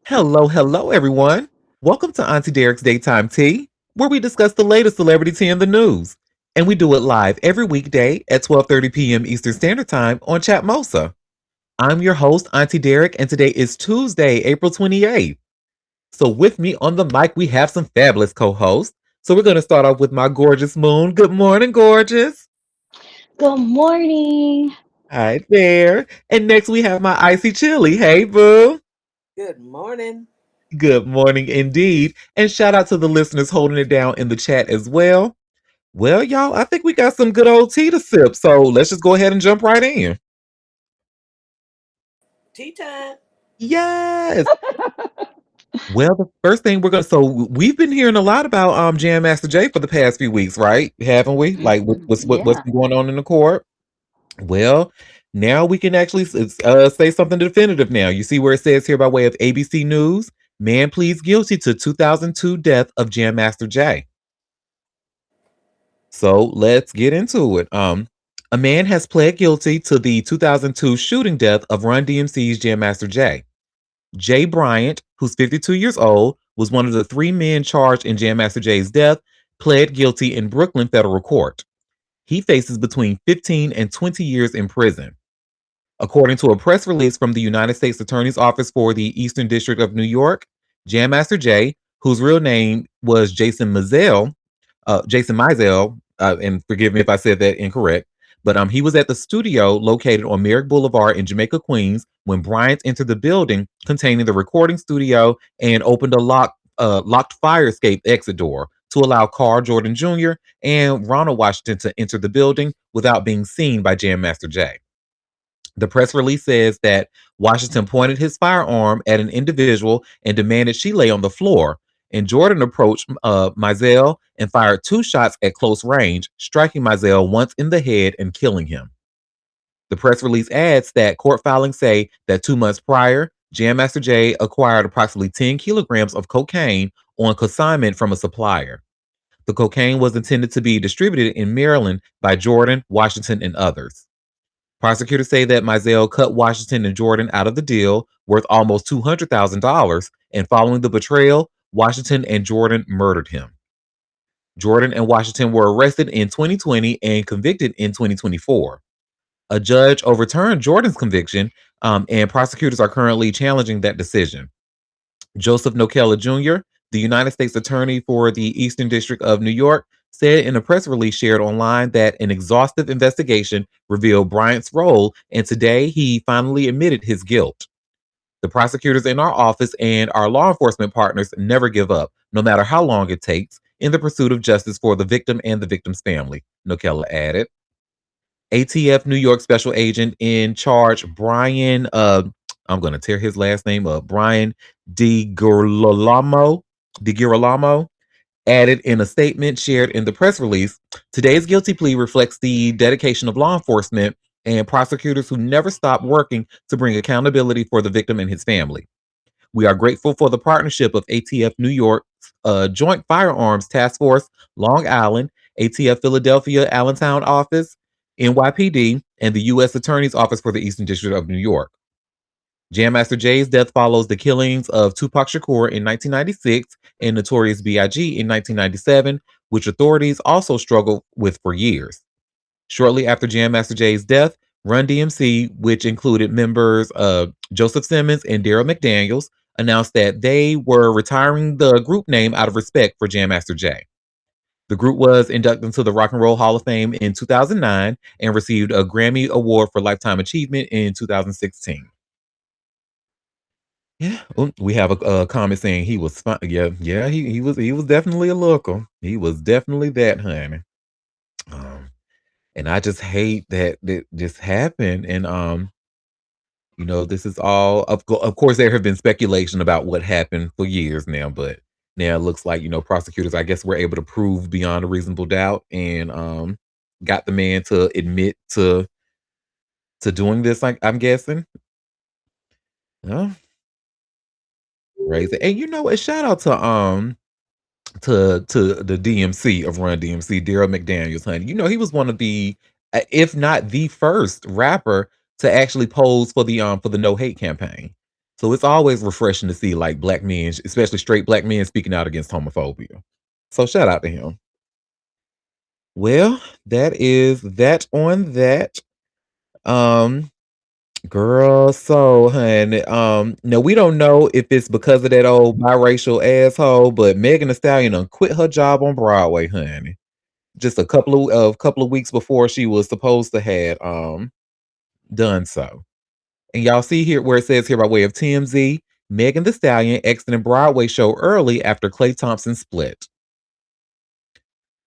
Hello, everyone. Welcome to Auntie Derek's Daytime Tea, where we discuss the latest celebrity tea in the news. And we do it live every weekday at 12:30 p.m. Eastern Standard Time on Chatmosa. I'm your host, Auntie Derek, and today is Tuesday, April 28th. So with me on the mic, we have some fabulous co-hosts. So we're going to start off with my gorgeous Moon. Good morning, gorgeous. Good morning. Hi there. And next we have my Icy Chili. Hey, boo. Good morning. Good morning indeed. And shout out to the listeners holding it down in the chat as well. Well, y'all, I think we got some good old tea to sip. So let's just go ahead and jump right in. Tea time. Yes. Well, the first thing we're gonna we've been hearing a lot about Jam Master Jay for the past few weeks, right? Haven't we? Like what's Yeah. been going on in the court? Well, now we can actually say something definitive now. You see where it says here by way of ABC News, man pleads guilty to 2002 death of Jam Master Jay. So let's get into it. A man has pled guilty to the 2002 shooting death of Run DMC's Jam Master Jay. Jay Bryant, who's 52 years old, was one of the three men charged in Jam Master Jay's death, pled guilty in Brooklyn federal court. He faces between 15 and 20 years in prison. According to a press release from the United States Attorney's Office for the Eastern District of New York, Jam Master Jay, whose real name was Jason Mizell, and forgive me if I said that incorrect, but he was at the studio located on Merrick Boulevard in Jamaica, Queens, when Bryant entered the building containing the recording studio and opened a locked fire escape exit door to allow Carl Jordan Jr. and Ronald Washington to enter the building without being seen by Jam Master Jay. The press release says that Washington pointed his firearm at an individual and demanded she lay on the floor. And Jordan approached Mizell and fired two shots at close range, striking Mizell once in the head and killing him. The press release adds that court filings say that 2 months prior, Jam Master Jay acquired approximately 10 kilograms of cocaine on consignment from a supplier. The cocaine was intended to be distributed in Maryland by Jordan, Washington, and others. Prosecutors say that Mizell cut Washington and Jordan out of the deal, worth almost $200,000, and following the betrayal, Washington and Jordan murdered him. Jordan and Washington were arrested in 2020 and convicted in 2024. A judge overturned Jordan's conviction, and prosecutors are currently challenging that decision. Joseph Nokella Jr., the United States Attorney for the Eastern District of New York, said in a press release shared online that an exhaustive investigation revealed Bryant's role, and today he finally admitted his guilt. The prosecutors in our office and our law enforcement partners never give up, no matter how long it takes, in the pursuit of justice for the victim and the victim's family, Nokella added. ATF New York Special Agent in charge, Brian, I'm going to tear his last name up, Brian DiGirolamo, added in a statement shared in the press release, today's guilty plea reflects the dedication of law enforcement and prosecutors who never stop working to bring accountability for the victim and his family. We are grateful for the partnership of ATF New York, Joint Firearms Task Force, Long Island, ATF Philadelphia Allentown Office, NYPD, and the U.S. Attorney's Office for the Eastern District of New York. Jam Master Jay's death follows the killings of Tupac Shakur in 1996 and Notorious B.I.G. in 1997, which authorities also struggled with for years. Shortly after Jam Master Jay's death, Run DMC, which included members Joseph Simmons and Daryl McDaniels, announced that they were retiring the group name out of respect for Jam Master Jay. The group was inducted into the Rock and Roll Hall of Fame in 2009 and received a Grammy Award for Lifetime Achievement in 2016. Yeah, we have a comment saying he was fine. Yeah, he was definitely a looker. He was definitely that, honey. And I just hate that this happened. And this is all of course there have been speculation about what happened for years now, but now it looks like prosecutors, I guess, were able to prove beyond a reasonable doubt and got the man to admit to doing this. I'm guessing. Yeah, crazy. And a shout out to the DMC of Run DMC, Daryl McDaniels, honey. He was one of the, if not the first rapper to actually pose for the No Hate campaign. So it's always refreshing to see like black men, especially straight black men, speaking out against homophobia. So shout out to him. Well, that is that on that. Um, Girl, so honey, now we don't know if it's because of that old biracial asshole, but Megan Thee Stallion done quit her job on Broadway, honey. Just a couple of weeks before she was supposed to had done so. And y'all see here where it says here by way of TMZ, Megan Thee Stallion exiting Broadway show early after Klay Thompson split.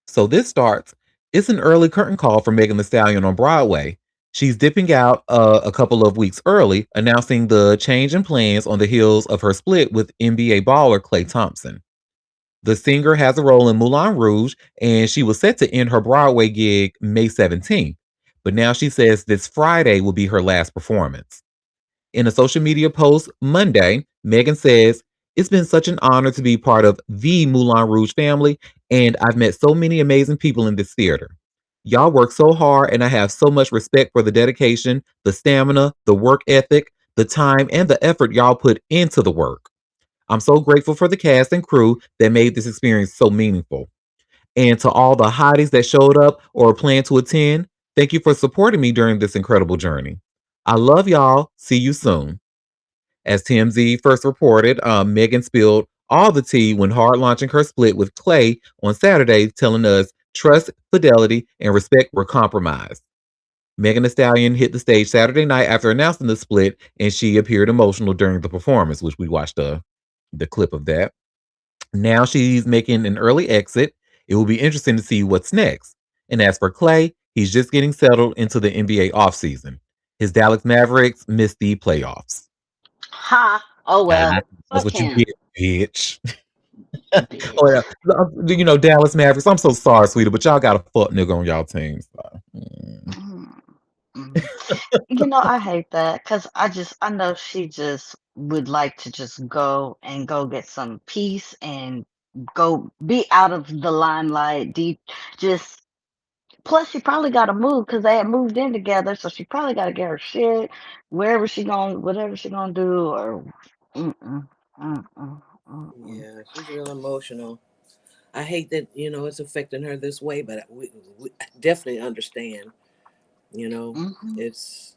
So this starts. It's an early curtain call for Megan Thee Stallion on Broadway. She's dipping out a couple of weeks early, announcing the change in plans on the heels of her split with NBA baller Klay Thompson. The singer has a role in Moulin Rouge, and she was set to end her Broadway gig May 17th. But now she says this Friday will be her last performance. In a social media post Monday, Megan says, "It's been such an honor to be part of the Moulin Rouge family, and I've met so many amazing people in this theater. Y'all work so hard, and I have so much respect for the dedication, the stamina, the work ethic, the time, and the effort y'all put into the work. I'm so grateful for the cast and crew that made this experience so meaningful. And to all the hotties that showed up or plan to attend, thank you for supporting me during this incredible journey. I love y'all. See you soon." As TMZ first reported, Megan spilled all the tea when hard launching her split with Klay on Saturday, telling us trust, fidelity, and respect were compromised. Megan Thee Stallion hit the stage Saturday night after announcing the split, and she appeared emotional during the performance, which we watched the clip of that. Now she's making an early exit. It will be interesting to see what's next. And as for Klay, he's just getting settled into the NBA offseason. His Dallas Mavericks missed the playoffs. Ha. Oh Ah, well. that's Fuck what you him, get, bitch. Oh bitch. yeah, Dallas Mavericks. I'm so sorry, sweetie, but y'all got a fuck nigga on y'all team. So. Mm, mm. I hate that because I know she just would like to just go get some peace and go be out of the limelight. Deep, just plus she probably got to move because they had moved in together, so she probably got to get her shit whatever she gonna do or. Mm-mm, mm-mm, mm-mm. Yeah, she's real emotional. I hate that, it's affecting her this way, but we definitely understand, you know, Mm-hmm. it's,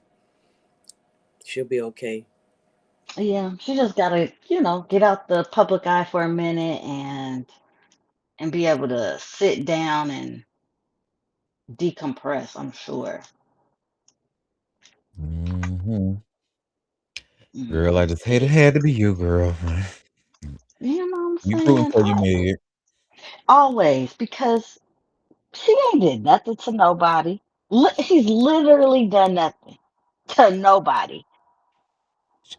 she'll be okay. Yeah, she just gotta, get out the public eye for a minute and be able to sit down and decompress, I'm sure. Mhm. Girl, I Mm. just hate it had to be you, girl. You know what I'm You rooting saying? for you, Meg. Always, because she ain't did nothing to nobody. She's literally done nothing to nobody.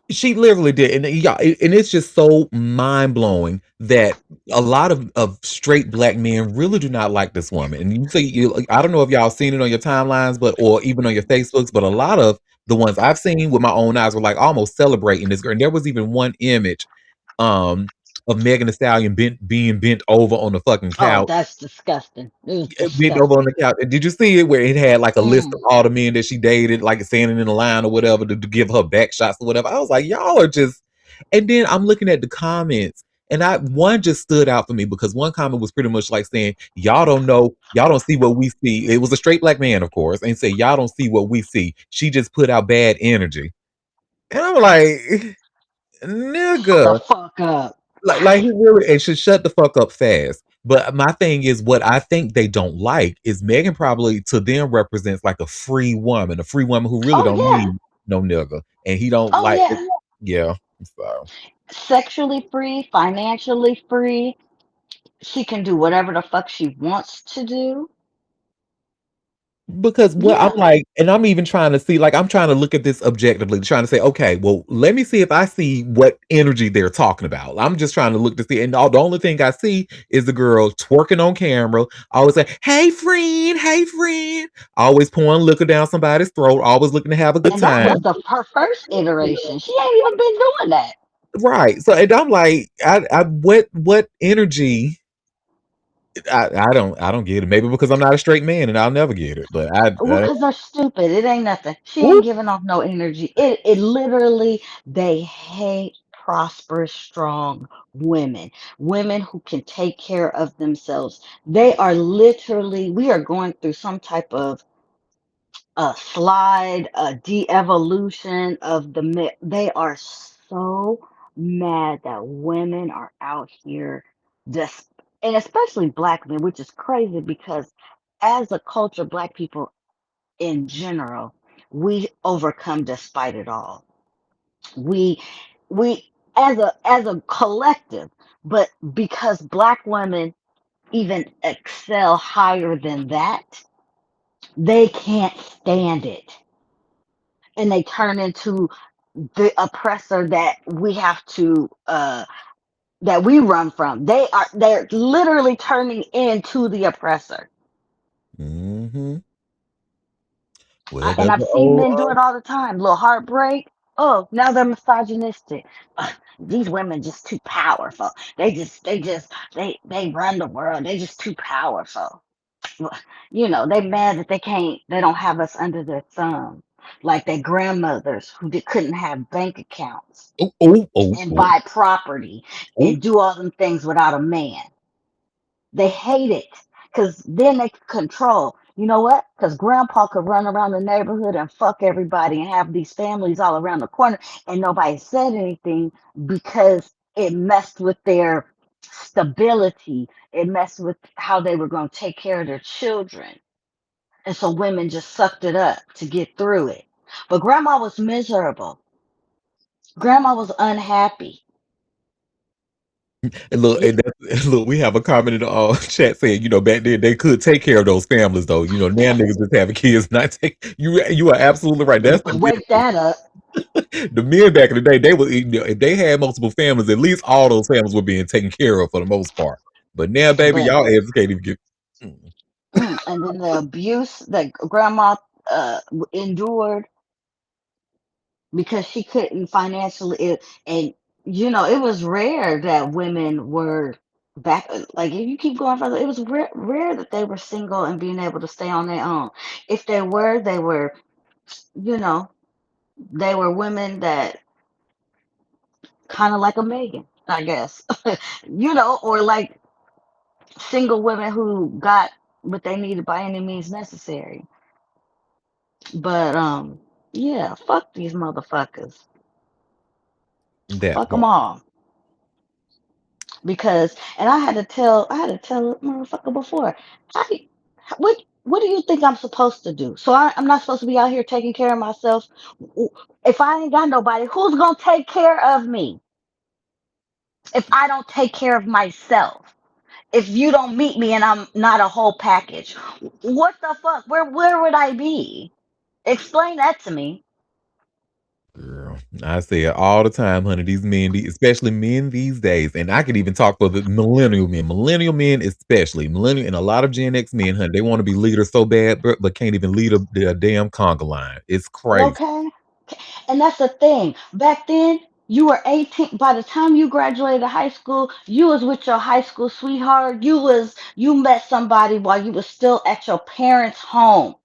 She literally did, and yeah, and it's just so mind blowing that a lot of straight black men really do not like this woman. And you say I don't know if y'all seen it on your timelines, but or even on your Facebooks, but a lot of the ones I've seen with my own eyes were like almost celebrating this girl. And there was even one image um of Megan Thee Stallion being bent over on the fucking Oh, couch, that's disgusting. It was bent over on disgusting. the couch. Did you see it where it had like a list of Mm. all the men that she dated, like standing in a line or whatever to give her back shots or whatever? I was like, y'all are just. And then I'm looking at the comments, and one just stood out for me because one comment was pretty much like saying, "Y'all don't know, y'all don't see what we see." It was a straight black man, of course, and say, "Y'all don't see what we see. She just put out bad energy," and I'm like, Shut the nigga. fuck up. Like he really and should shut the fuck up fast. But my thing is, what I think they don't like is Megan probably to them represents like a free woman who really Oh don't yeah. need no nigga, and he don't Oh like it. yeah. Yeah, so Sexually free, financially free. She can do whatever the fuck she wants to do. because what I'm Yeah. like, and I'm even trying to see, like, I'm trying to look at this objectively, trying to say, okay, well, let me see if I see what energy they're talking about. I'm just trying to look to see, and the only thing I see is the girl twerking on camera, always say, hey friend, always pouring liquor down somebody's throat, always looking to have a good And that time. was her first iteration. She ain't even been doing that. Right. So, and I'm like, what energy I don't get it. Maybe because I'm not a straight man and I'll never get it. But Well, because they're stupid. It ain't nothing. She ain't Woo. giving off no energy. It literally, they hate prosperous, strong women. Women who can take care of themselves. They are literally, we are going through some type of a slide, a de-evolution of they are so mad that women are out here just, and especially black men, which is crazy because as a culture, black people in general, we overcome despite it all. We we as a collective, but because black women even excel higher than that, they can't stand it. And they turn into the oppressor that we have to that we run from. They're literally turning into the oppressor. Hmm. Well, And that's I've the seen old. men do it all the time. Little heartbreak. Oh, now they're misogynistic. These women just too powerful. They run the world. They just too powerful. They mad that they don't have us under their thumb. Like their grandmothers who couldn't have bank accounts Oh, oh, oh, and oh, buy property oh. and do all them things without a man. They hate it because then they control. You know what? Because grandpa could run around the neighborhood and fuck everybody and have these families all around the corner, and nobody said anything because it messed with their stability. It messed with how they were going to take care of their children. And so women just sucked it up to get through it. But grandma was miserable. Grandma was unhappy. And look, You, look, we have a comment in the chat saying, back then they could take care of those families, though. Now niggas just having kids, not take. You are absolutely right. That's the wake that up. the men back in the day. They were, if they had multiple families, at least all those families were being taken care of for the most part. But now, baby, But y'all asses can't even get. and then the abuse that grandma endured because she couldn't financially and it was rare that women were back, like if you keep going further, it was rare that they were single and being able to stay on their own. If they were you know they were women that kind of like a Megan, I guess. Or like single women who got what they needed by any means necessary. But yeah, fuck these motherfuckers. That Fuck them part. all. Because and I had to tell the motherfucker before. I what do you think I'm supposed to do? So I'm not supposed to be out here taking care of myself. If I ain't got nobody, who's gonna take care of me if I don't take care of myself? If you don't meet me and I'm not a whole package, what the fuck? Where would I be? Explain that to me. Girl, I say it all the time, honey. These men, especially men these days, and I could even talk for the millennial men especially, millennial and a lot of Gen X men, honey. They want to be leaders so bad, but can't even lead a damn conga line. It's crazy. Okay. And that's the thing. Back then, you were 18. By the time you graduated high school, you was with your high school sweetheart. You met somebody while you was still at your parents' home.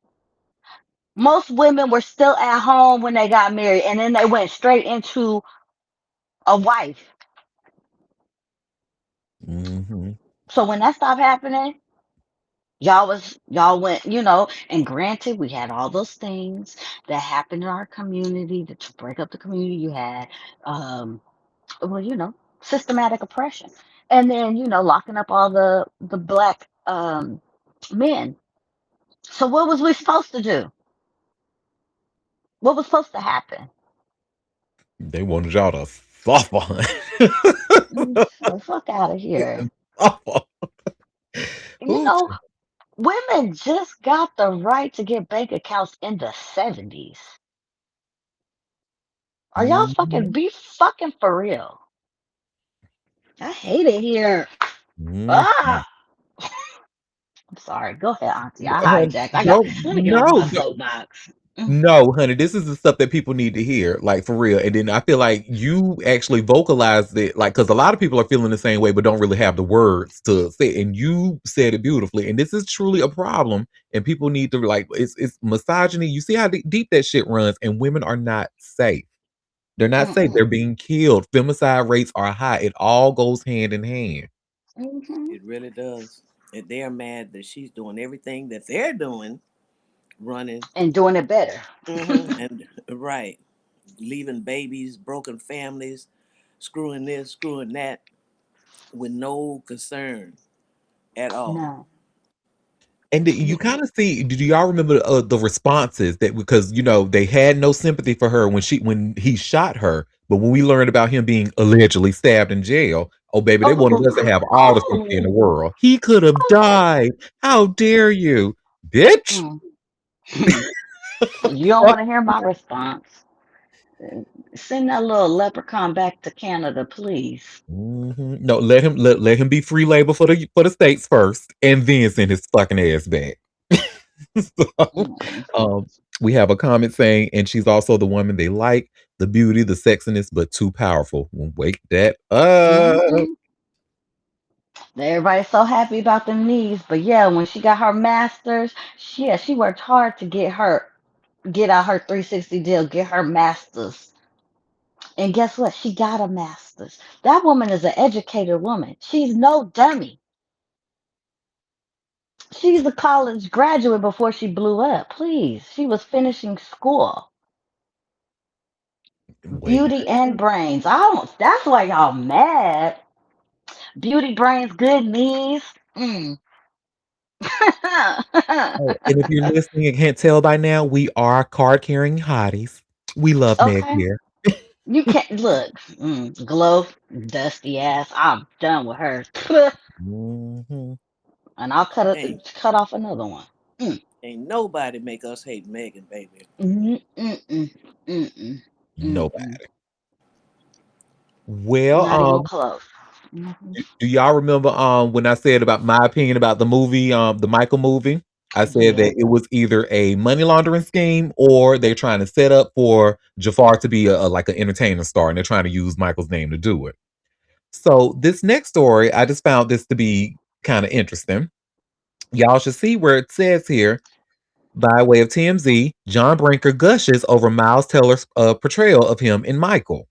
Most women were still at home when they got married, and then they went straight into a wife. Hmm. So when that stopped happening, y'all went, and granted, we had all those things that happened in our community to break up the community. You had um well, systematic oppression. And then, locking up all the black men. So what was we supposed to do? What was supposed to happen? They wanted y'all to suffer, So fuck out of here. suffer. You Ooh, know, women just got the right to get bank accounts in the 70s. Are y'all mhm, be fucking for real? I hate it here. mhm. Ah, I'm sorry. Go ahead, Auntie. I Honey, hijacked. don't Let me get off no, my soapbox. Mm, No, honey, this is the stuff that people need to hear, like for real. And then I feel like you actually vocalized it, like because a lot of people are feeling the same way, but don't really have the words to say. It. And you said it beautifully. And this is truly a problem. And people need to like it's misogyny. You see how deep that shit runs, and women are not safe. They're not safe. mm-mm, They're being killed. Femicide rates are high. It all goes hand in hand. mhm. It really does. And they're mad that she's doing everything that they're doing, running, And doing it better. and right, leaving babies, broken families, screwing this, screwing that, with no concern at all. No. And you Mm-mm. kind of see. Do y'all remember the responses that because they had no sympathy for her when he shot her, but when we learned about him being allegedly stabbed in jail, oh baby, they wanted us to have all the sympathy in the Oh. world. He could have Oh. died. How dare you, bitch? Mm. You don't want to hear my response. Send that little leprechaun back to Canada, please. No, let him be free labor for the states first, and then send his fucking ass back. So, Mm. um, we have a comment saying, and she's also the woman they like, the beauty, the sexiness, but too powerful. Well, wake that up. Hmm. Everybody's so happy about them knees, but yeah, when she got her masters, she worked hard to get out her 360 deal, get her masters. And guess what? She got a master's. That woman is an educated woman. She's no dummy. She's a college graduate before she blew up. Please. She was finishing school. Wait, Beauty and brains. I don't that's why y'all mad. Beauty, brains, good knees. Mm. oh, and if you're listening and can't tell by now, we are card carrying hotties. We love Meg Okay. here. You can't look. Glow, dusty ass. I'm done with her. Mhm. And I'll Ain't cut off another one. Mm. ain't nobody make us hate Megan, baby. Mm, mm, mm, mm, mm, mm. Nobody. Well, Not even close. Hmm. do y'all remember when I said about my opinion about the movie, the Michael movie? I said Yeah. that it was either a money laundering scheme or they're trying to set up for Jafar to be like an entertainer star, and they're trying to use Michael's name to do it. So this next story, I just found this to be kind of interesting. Y'all should see where it says here, by way of TMZ, John Branca gushes over Miles Teller's portrayal of him in Michael.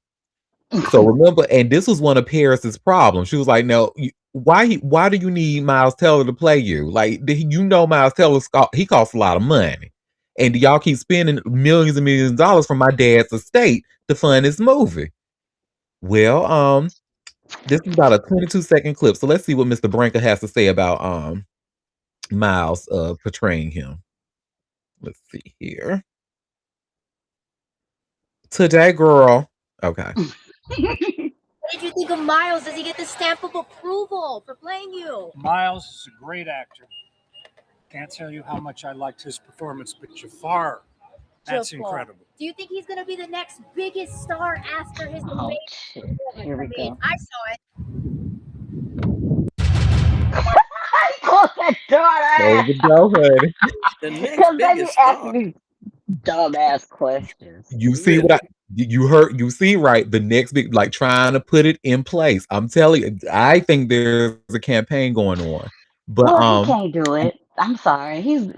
So remember, and this was one of Paris's problems. She was like, "No, why do you need Miles Teller to play you? Like, Miles Teller, he costs a lot of money, and y'all keep spending millions and millions of dollars from my dad's estate to fund this movie." Well, this is about a 22-second clip, so let's see what Mr. Branca has to say about Miles portraying him. Let's see here. Today, girl. Okay. What did you think of Miles? Does he get the stamp of approval for playing you? Miles is a great actor. Can't tell you how much I liked his performance, but Jafar, that's Jafar. incredible. Do you think he's gonna be the next biggest star after his Oh amazing shit. performance? Here we I mean, go. I saw it. I close that Close door. the door, honey. The next Because they be biggest asking star. me dumbass questions. You see what Really? you heard, you see, right? The next big, like, trying to put it in place. I'm telling you, I think there's a campaign going on. But Well, he can't do it. I'm sorry. He's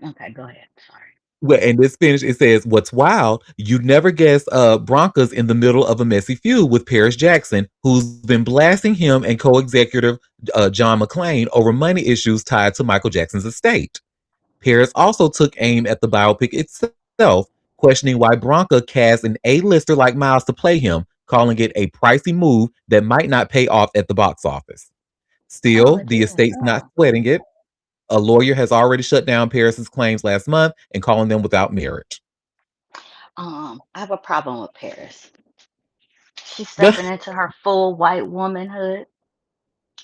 okay. Go ahead. Sorry. well, and this finish, it says, "What's wild, you'd never guess Bronca's in the middle of a messy feud with Paris Jackson, who's been blasting him and co-executive John McClane over money issues tied to Michael Jackson's estate. Paris also took aim at the biopic itself, questioning why Branca cast an A-lister like Miles to play him, calling it a pricey move that might not pay off at the box office. Oh, Still, it the did. estate's not Oh. sweating it. A lawyer has already shut down Paris's claims last month and calling them without merit." I have a problem with Paris. She's stepping into her full white womanhood,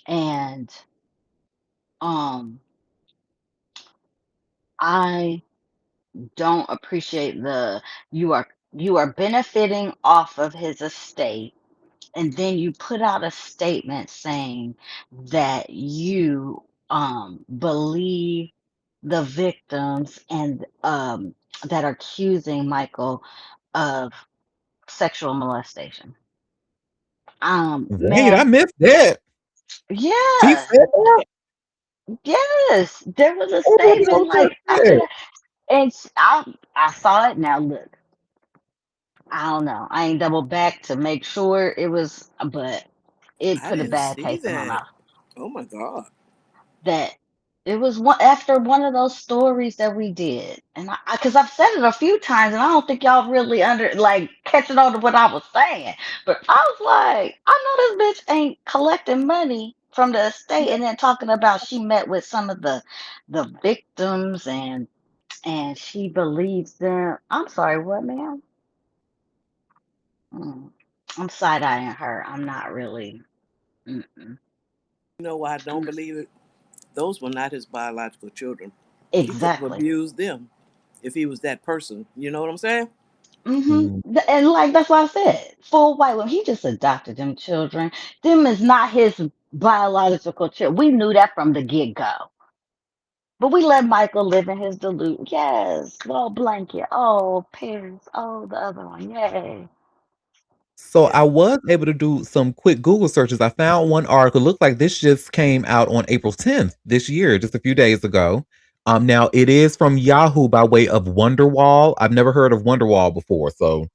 and um, I don't appreciate the you are benefiting off of his estate, and then you put out a statement saying that you believe the victims and that are accusing Michael of sexual molestation. Wait, I Man, missed that. She yeah, said that? yes, there was a Oh, baby, statement don't say like after that. that, and I saw it. Now look, I don't know. I ain't double back to make sure it was, but it I put a didn't bad see taste in my that. mouth. Oh my God. That it was one after one of those stories that we did, and because I've said it a few times, and I don't think y'all really under like catching on to what I was saying. But I was like, I know this bitch ain't collecting money from the estate, and then talking about she met with some of the victims and she believes them. I'm sorry, what, ma'am? Mm, I'm side eyeing her. I'm not really. Mm-mm. You know why I don't believe it? Those were not his biological children. He could have Exactly. abused them if he was that person. You know what I'm saying? Mm. And like that's why I said full white woman. He just adopted them children. Them is not his biological children. We knew that from the get go. But we let Michael live in his delusion. Yes, little blanket. Oh, Paris. Oh, the other one. Yay. So Yeah. I was able to do some quick Google searches. I found one article. Looked like this just came out on April 10th this year, just a few days ago. Now it is from Yahoo by way of Wonderwall. I've never heard of Wonderwall before, so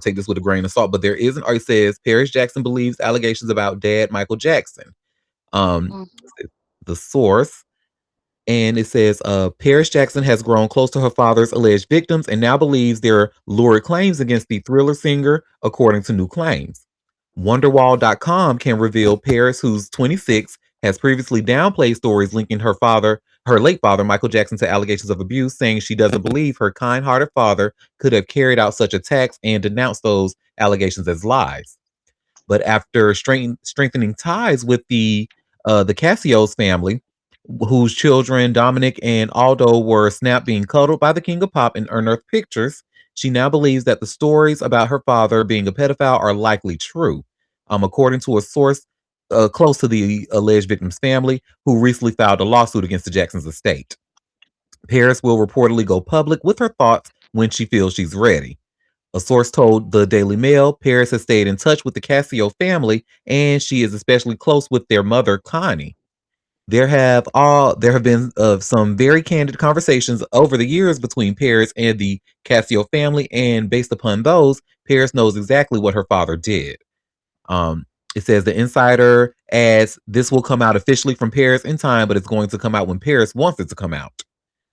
take this with a grain of salt. But there is an article. It says Paris Jackson believes allegations about dad Michael Jackson. Um, Mm, the source. And it says, Paris Jackson has grown close to her father's alleged victims and now believes there are lurid claims against the Thriller singer, according to new claims. Wonderwall.com can reveal Paris, who's 26, has previously downplayed stories linking her late father, Michael Jackson, to allegations of abuse, saying she doesn't believe her kind-hearted father could have carried out such attacks and denounced those allegations as lies. But after strengthening ties with the Cassios family, whose children Dominic and Aldo were snapped being cuddled by the King of Pop in Unearthed Pictures, she now believes that the stories about her father being a pedophile are likely true. According to a source close to the alleged victim's family, who recently filed a lawsuit against the Jacksons' estate. Paris will reportedly go public with her thoughts when she feels she's ready. A source told the Daily Mail Paris has stayed in touch with the Cassio family, and she is especially close with their mother, Connie. There have been some very candid conversations over the years between Paris and the Cassio family, and based upon those, Paris knows exactly what her father did. Um, it says the insider adds this will come out officially from Paris in time, but it's going to come out when Paris wants it to come out.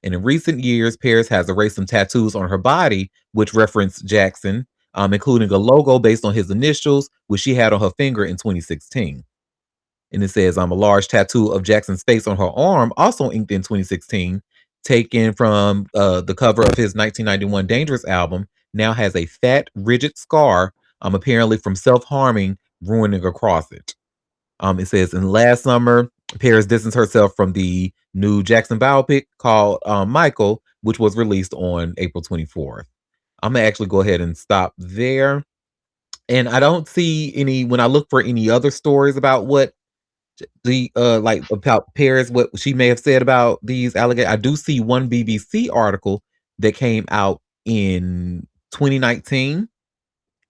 And in recent years, Paris has erased some tattoos on her body, which reference Jackson, including a logo based on his initials, which she had on her finger in 2016. And it says, a large tattoo of Jackson's face on her arm, also inked in 2016, taken from the cover of his 1991 Dangerous album, now has a fat, rigid scar, apparently from self-harming, ruining across it. It says, in last summer, Paris distanced herself from the new Jackson biopic called Michael, which was released on April 24th. I'm going to actually go ahead and stop there. And I don't see any, when I look for any other stories about what the like about Paris, what she may have said about these allegations. I do see one BBC article that came out in 2019,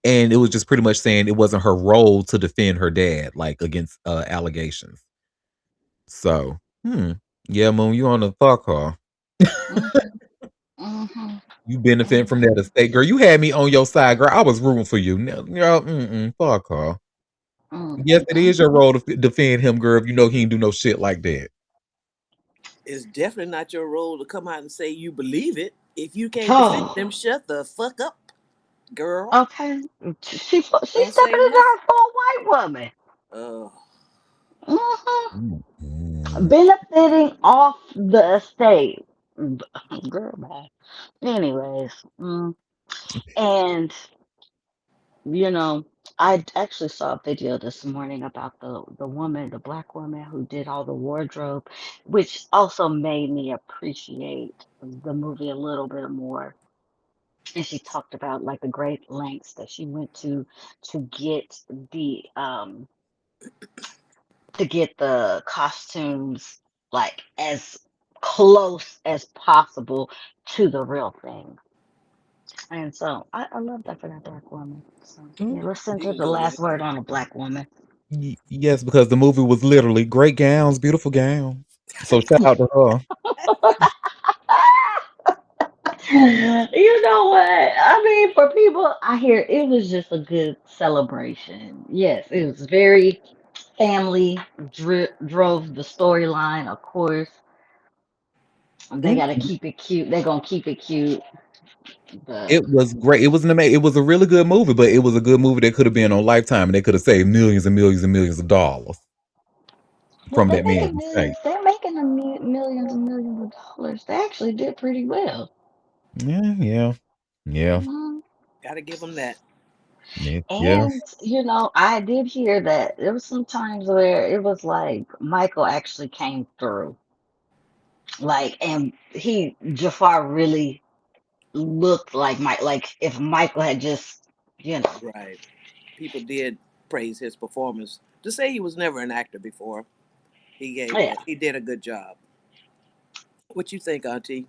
and it was just pretty much saying it wasn't her role to defend her dad, like against allegations. So, yeah, Moon, you on the fuck her. mhm, mhm, You benefit from that mhm, estate, girl. You had me on your side, girl. I was rooting for you. No, fuck her. Yes, it is your mhm. role to defend him, girl. If you know he ain't do no shit like that. It's definitely not your role to come out and say you believe it. If you can't defend Oh, them, shut the fuck up, girl. okay. She Don't stepping say into nothing. her full white woman. Uh, Mhm. Mm. Benefiting off the estate. Girl, bye. Anyways, and you know, I actually saw a video this morning about the woman, the black woman who did all the wardrobe, which also made me appreciate the movie a little bit more. And she talked about like the great lengths that she went to get the to get the costumes like as close as possible to the real thing. And so I love that for that black woman. So yeah, listen to the last word on a black woman. Yes, because the movie was literally great gowns, beautiful gowns. So shout out to her. You know what? I mean, for people, I hear it was just a good celebration. Yes, it was very family drove the storyline, of course. They got to keep it cute. They're going to keep it cute. But It was great. It was it was a really good movie, but it was a good movie that could have been on Lifetime and they could have saved millions and millions and millions of dollars well, from they're that man's making estate. millions. They're making millions and millions of dollars. They actually did pretty well. Yeah. Mhm. Gotta give them that. Yeah. And I did hear that there was some times where it was like Michael actually came through. Like, and Jafar really looked like Mike. Like, if Michael had just, you know, Right. People did praise his performance. To say he was never an actor before, yeah. he did a good job. What you think, Auntie?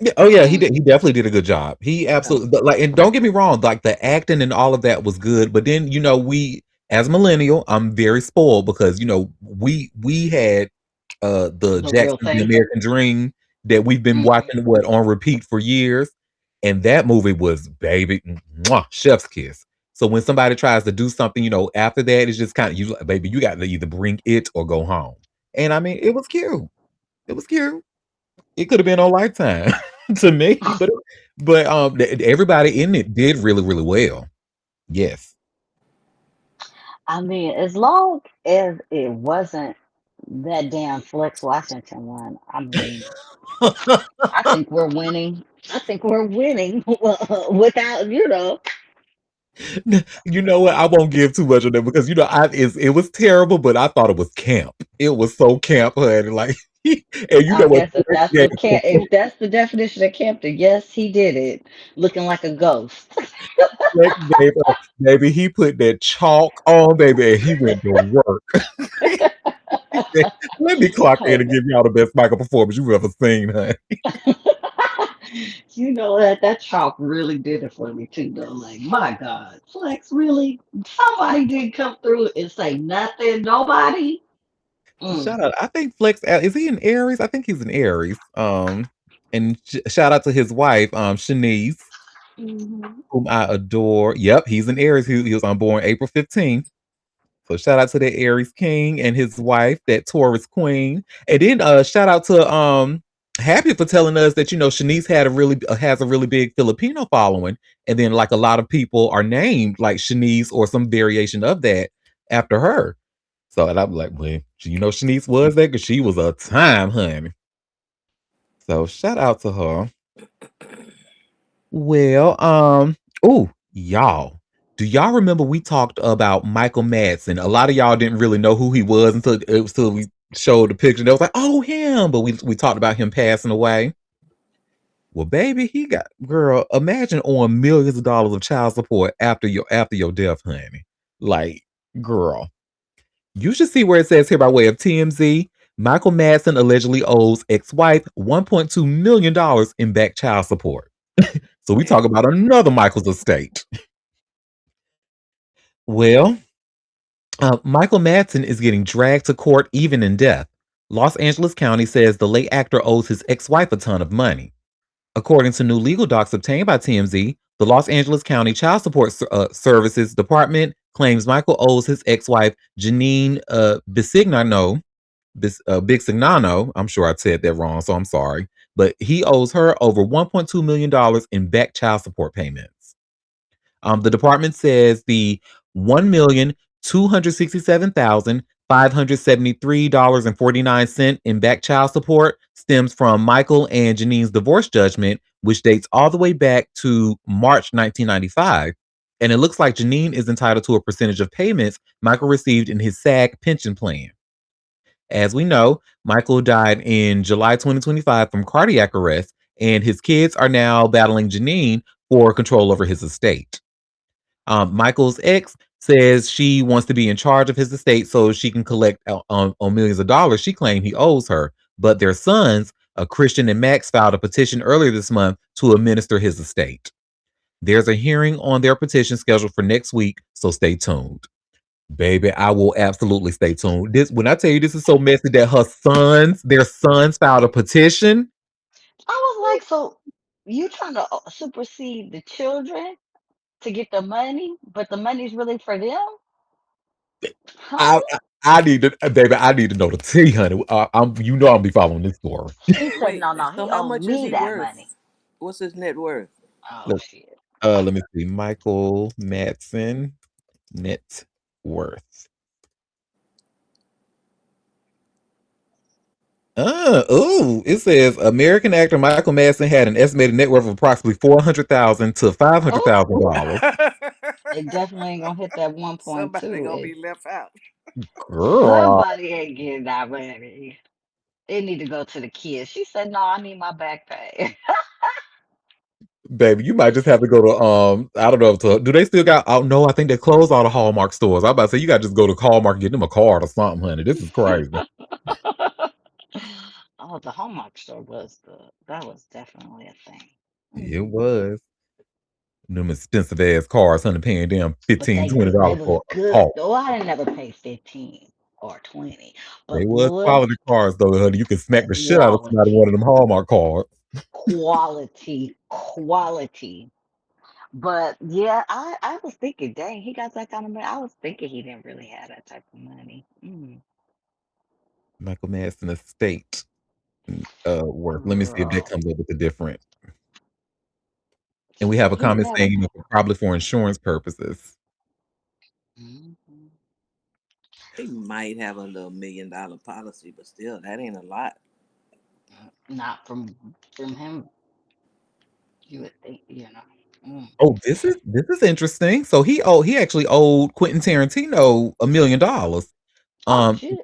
Yeah, oh yeah, he Mm, did. He definitely did a good job. He Yeah. absolutely, but like, and don't get me wrong, like the acting and all of that was good. But then, we as millennial, I'm very spoiled because we had the the real Jackson the thing. American Dream that we've been Hmm. watching on repeat for years, and that movie was baby mwah, chef's kiss. So when somebody tries to do something, after that, it's just kind of you like, baby, you got to either bring it or go home. And I mean, it was cute. It was cute. It could have been on Lifetime to me, but everybody in it did really really well. Yes. I mean, as long as it wasn't that damn Flex Washington one, I mean, I think we're winning. I think we're winning without, You know what? I won't give too much of that because it was terrible, but I thought it was camp. It was so camp, honey. Like, and you know I what? guess if that's the definition of Campton, yes, he did it, looking like a ghost. Flex gave us, baby, he put that chalk on, baby, and he went to work. He said, "Let me clock in and Honey. give y'all the best Michael performance you've ever seen, honey." You know that chalk really did it for me too, though. Like, my God, Flex, really? Somebody did come through and say nothing. Nobody. Mm. Shout out. I think Flex is he in Aries? I think he's in Aries. And shout out to his wife, Shanice, Hmm. whom I adore. Yep, he's in Aries. He was on born April 15th. So shout out to the Aries King and his wife, that Taurus Queen. And then shout out to Happy for telling us that Shanice has a really big Filipino following, and then like a lot of people are named like Shanice or some variation of that after her. So and I'm like, well, Shanice was that because she was a time, honey. So shout out to her. Well, oh, y'all. Do y'all remember we talked about Michael Madsen? A lot of y'all didn't really know who he was until we showed the picture. They was like, oh, him. But we talked about him passing away. Well, baby, he got girl. Imagine on millions of dollars of child support after your death, honey. Like, girl. You should see where it says here by way of TMZ. Michael Madsen allegedly owes ex-wife $1.2 million in back child support. So we talk about another Michael's estate. Well, Michael Madsen is getting dragged to court even in death. Los Angeles County says the late actor owes his ex-wife a ton of money. According to new legal docs obtained by TMZ, the Los Angeles County Child Support Services Department claims Michael owes his ex-wife Janine Bisignano. I'm sure I said that wrong, so I'm sorry. But he owes her over $1.2 million in back child support payments. The department says the $1,267,573.49 in back child support stems from Michael and Janine's divorce judgment, which dates all the way back to March 1995. And it looks like Janine is entitled to a percentage of payments Michael received in his SAG pension plan. As we know, Michael died in July 2025 from cardiac arrest, and his kids are now battling Janine for control over his estate. Michael's ex says she wants to be in charge of his estate so she can collect on millions of dollars she claimed he owes her. But their sons Christian and Max filed a petition earlier this month to administer his estate. There's a hearing on their petition scheduled for next week, so stay tuned. Baby, I will absolutely stay tuned. This when I tell you this is so messy that their sons filed a petition. I was like, so you trying to supersede the children to get the money, but the money's really for them? Huh? I need to, baby. I need to know the tea, honey. I'll be following this story. She said, Wait, no, he so how owed much is me he that worth? money. What's his net worth? Oh, shit. Let me see. Michael Madsen net worth. It says American actor Michael Madsen had an estimated net worth of approximately $400,000 to $500,000. It definitely ain't gonna hit that 1.2. Somebody gonna be left out. Girl, Somebody ain't getting that money. It need to go to the kids. She said, no, I need my back pay. baby, you might just have to go to I don't know do they still got? Oh no, I think they closed all the Hallmark stores. I'm about to say you got to just go to Hallmark and get them a card or something, honey. This is crazy. Oh, the Hallmark store that was definitely a thing. It was. Them expensive ass cars, honey, paying them But $15, they $20 was for a good. car. Though I didn't never pay 15 or 20. They But was look, quality cars though, honey. You can smack the shit out of somebody one of quality, them Hallmark cards. quality. But yeah, I was thinking, dang, he got that kind of money. I was thinking he didn't really have that type of money. Michael Madsen estate worth. Let me see if that Girl. comes up with a different. And we have a He comment never. saying, probably for insurance purposes. Mhm. He might have a little $1 million policy, but still, that ain't a lot. Not from him. You would think, Oh, this is interesting. So he actually owed Quentin Tarantino $1 million. Oh Um, shit.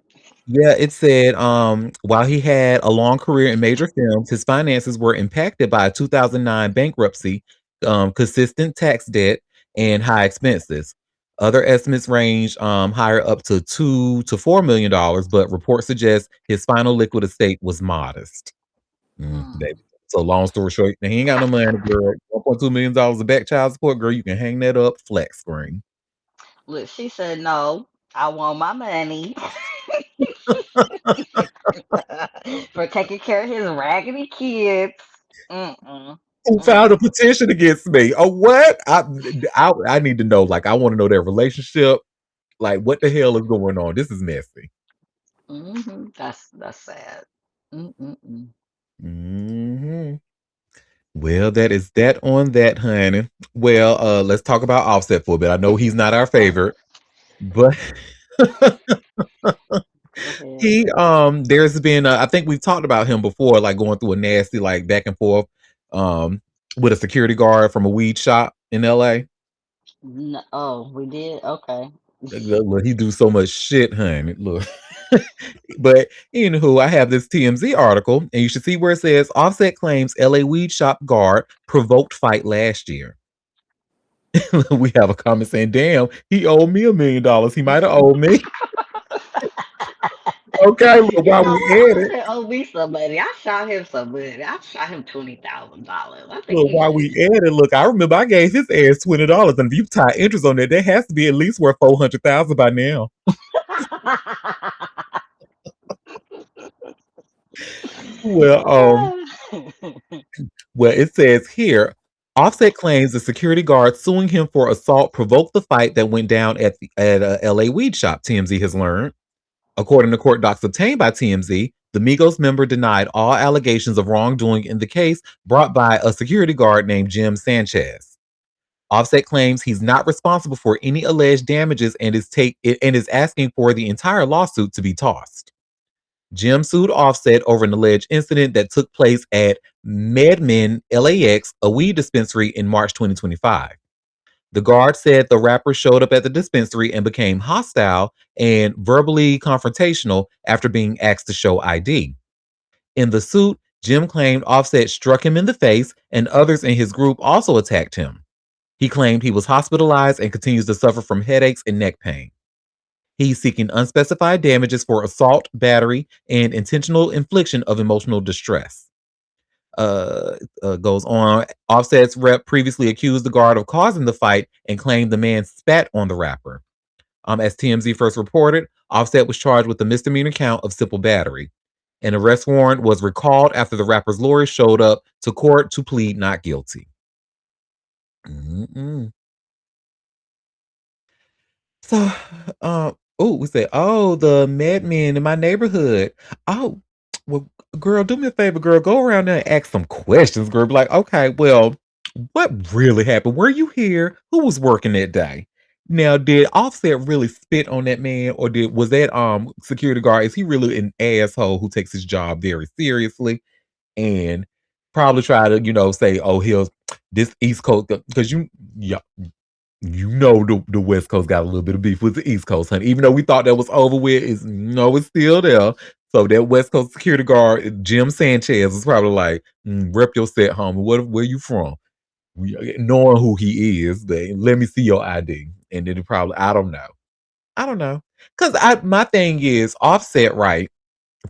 yeah, it said while he had a long career in major films, his finances were impacted by a 2009 bankruptcy, consistent tax debt, and high expenses. Other estimates range higher up to $2 to $4 million, but reports suggest his final liquid estate was modest. Mm. Baby. So long story short, he ain't got no money, girl. $1.2 million of back child support, girl. You can hang that up flat screen. Look, she said no. I want my money for taking care of his raggedy kids. Mm-mm. Who filed a petition against me? Oh, what? I need to know. Like, I want to know their relationship. Like, what the hell is going on? This is messy. That's sad. Mm-mm-mm. Well, that is that on that, honey. Well, let's talk about Offset for a bit. I know he's not our favorite, but he there's been I think we've talked about him before, like going through a nasty like back and forth um with a security guard from a weed shop in LA. No, oh, we did? Okay. Look, he do so much shit, honey. Look. But anywho, I have this TMZ article, and you should see where it says Offset claims LA weed shop guard provoked fight last year. We have a comment saying, damn, he owed me $1 million. He might have owed me. Okay, look, You while know we what? at it, Offset owed me some money. I shot him some money. I shot him $20,000. I think look, he while owed we me. at it, look, I remember I gave his ass $20, and if you tie interest on that, that has to be at least worth 400,000 by now. Well, well, it says here, Offset claims the security guard suing him for assault provoked the fight that went down at LA weed shop. TMZ has learned, according to court docs obtained by TMZ. The Migos member denied all allegations of wrongdoing in the case brought by a security guard named Jim Sanchez. Offset claims he's not responsible for any alleged damages and is asking for the entire lawsuit to be tossed. Jim sued Offset over an alleged incident that took place at MedMen LAX, a weed dispensary, in March 2025. The guard said the rapper showed up at the dispensary and became hostile and verbally confrontational after being asked to show ID. In the suit, Jim claimed Offset struck him in the face and others in his group also attacked him. He claimed he was hospitalized and continues to suffer from headaches and neck pain. He's seeking unspecified damages for assault, battery, and intentional infliction of emotional distress. Goes on. Offset's rep previously accused the guard of causing the fight and claimed the man spat on the rapper. As TMZ first reported, Offset was charged with a misdemeanor count of simple battery. An arrest warrant was recalled after the rapper's lawyer showed up to court to plead not guilty. Mm-mm. So, we said, oh, the madmen in my neighborhood. Oh, well, girl, do me a favor, girl. Go around there and ask some questions, girl. Be like, okay, well, what really happened? Were you here? Who was working that day? Now, did Offset really spit on that man, or was that security guard? Is he really an asshole who takes his job very seriously and probably try to, say, oh, he'll this East Coast because yeah, the West Coast got a little bit of beef with the East Coast, honey. Even though we thought that was over with, it's still there. So that West Coast security guard, Jim Sanchez, was probably like, rep your set, homie. Where you from? Knowing who he is, let me see your ID. And then it probably, I don't know. Because my thing is, Offset, right,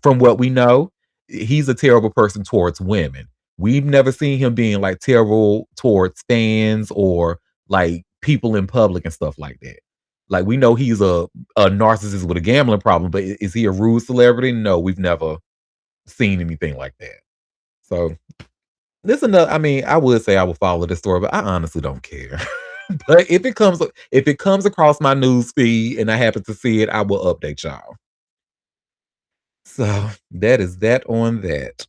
from what we know, he's a terrible person towards women. We've never seen him being like terrible towards fans or like people in public and stuff like that. Like we know he's a narcissist with a gambling problem, but is he a rude celebrity? No, we've never seen anything like that. So this another. I mean, I would say I would follow this story, but I honestly don't care. But if it comes across my news feed and I happen to see it, I will update y'all. So that is that on that.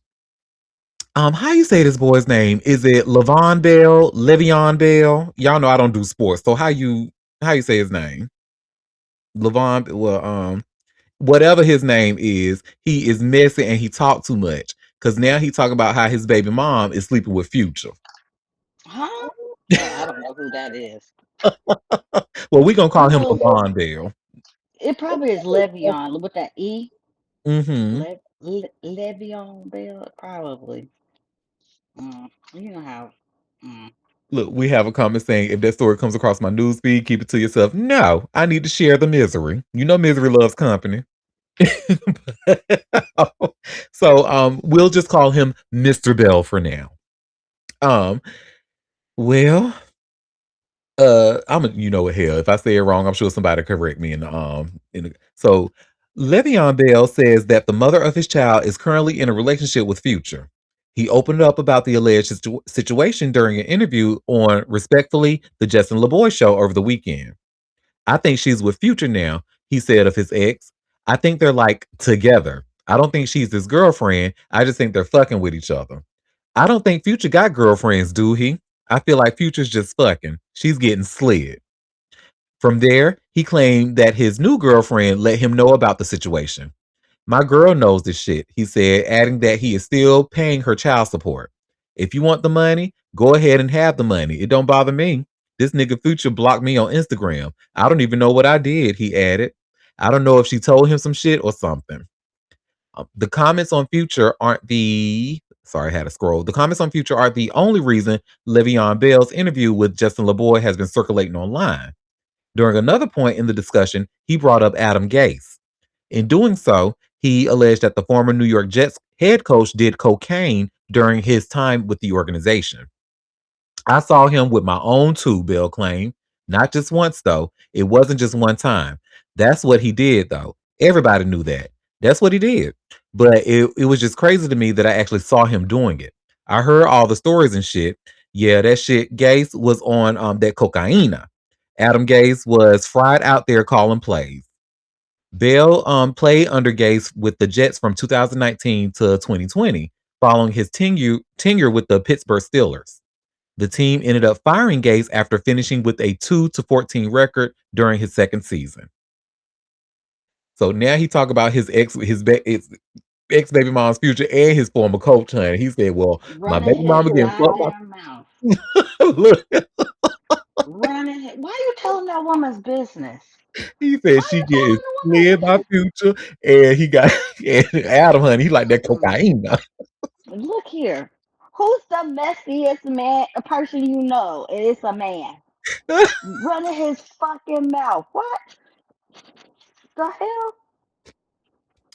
How you say this boy's name? Is it Levon Bell? Le'Veon Bell? Y'all know I don't do sports, so how you say his name? Levon. Well, whatever his name is, he is messy and he talk too much. Cause now he talking about how his baby mom is sleeping with Future. Huh? I don't know who that is. Well, we gonna call him No, Levon Bell. it probably is Le'Veon with that E. Mm-hmm. Le'Veon Bell, probably. You know how. Mm. Look, we have a comment saying if that story comes across my news feed, keep it to yourself. No, I need to share the misery. You know, misery loves company. So we'll just call him Mr. Bell for now. Um, well, you know what, hell, if I say it wrong, I'm sure somebody correct me so Le'Veon Bell says that the mother of his child is currently in a relationship with Future. He opened up about the alleged situation during an interview on Respectfully, the Justin LeBoy show over the weekend. I think she's with Future now, he said of his ex. I think they're like together. I don't think she's his girlfriend. I just think they're fucking with each other. I don't think Future got girlfriends, do he? I feel like Future's just fucking. She's getting slid. From there, he claimed that his new girlfriend let him know about the situation. My girl knows this shit, he said, adding that he is still paying her child support. If you want the money, go ahead and have the money. It don't bother me. This nigga Future blocked me on Instagram. I don't even know what I did, he added. I don't know if she told him some shit or something. The comments on Future aren't the sorry, I had to scroll. The comments on Future aren't the only reason Le'Veon Bell's interview with Justin LeBoy has been circulating online. During another point in the discussion, he brought up Adam Gase. In doing so, he alleged that the former New York Jets head coach did cocaine during his time with the organization. I saw him with my own too, Bell claimed. Not just once, though. It wasn't just one time. That's what he did, though. Everybody knew that. That's what he did. But it was just crazy to me that I actually saw him doing it. I heard all the stories and shit. Yeah, that shit. Gase was on that cocaine. Adam Gase was fried out there calling plays. Bell played under Gase with the Jets from 2019 to 2020, following his tenure with the Pittsburgh Steelers. The team ended up firing Gase after finishing with a 2-14 record during his second season. So now he talk about his ex baby mom's Future and his former coach, honey. He said, "Well, my Running baby his mama getting fucked by." goddamn mouth. Look, Why you telling that woman's business? he said Why she you telling getting the slid by woman's Future, and he got and Adam, honey. He like that business? cocaine. Look here. Who's the messiest person you know? It's a man. Running his fucking mouth. What? the hell?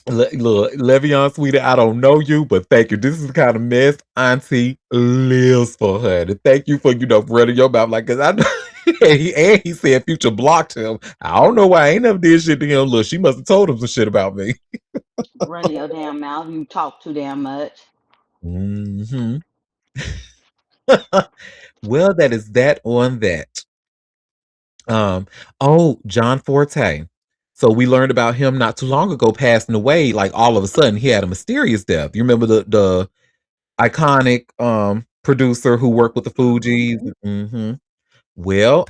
Look, Le'Veon, sweetie, I don't know you, but thank you. This is the kind of mess Auntie lives for, honey. Thank you for, running your mouth like, cause I know. And he said Future blocked him. I don't know why I ain't never did shit to him. Look, she must have told him some shit about me. Run your damn mouth. You talk too damn much. Hmm. Well, that is that on that. Um, oh, John Forte. So we learned about him not too long ago passing away. Like all of a sudden, he had a mysterious death. You remember the iconic producer who worked with the Fugees? Mhm. Hmm. Well,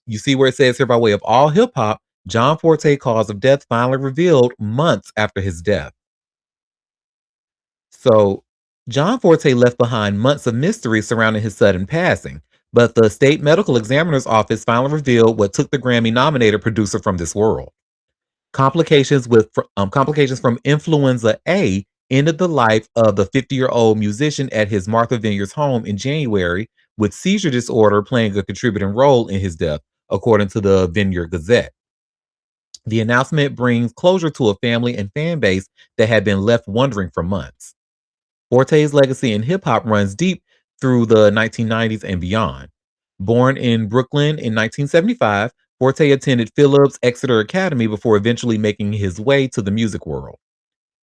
you see where it says here by way of all hip hop, John Forte cause of death finally revealed months after his death. So John Forte left behind months of mystery surrounding his sudden passing, but the state medical examiner's office finally revealed what took the Grammy-nominated producer from this world. Complications from influenza A ended the life of the 50-year-old musician at his Martha Vineyard's home in January, with seizure disorder playing a contributing role in his death, according to the Vineyard Gazette. The announcement brings closure to a family and fan base that had been left wondering for months. Forte's legacy in hip hop runs deep through the 1990s and beyond. Born in Brooklyn in 1975, Forte attended Phillips Exeter Academy before eventually making his way to the music world.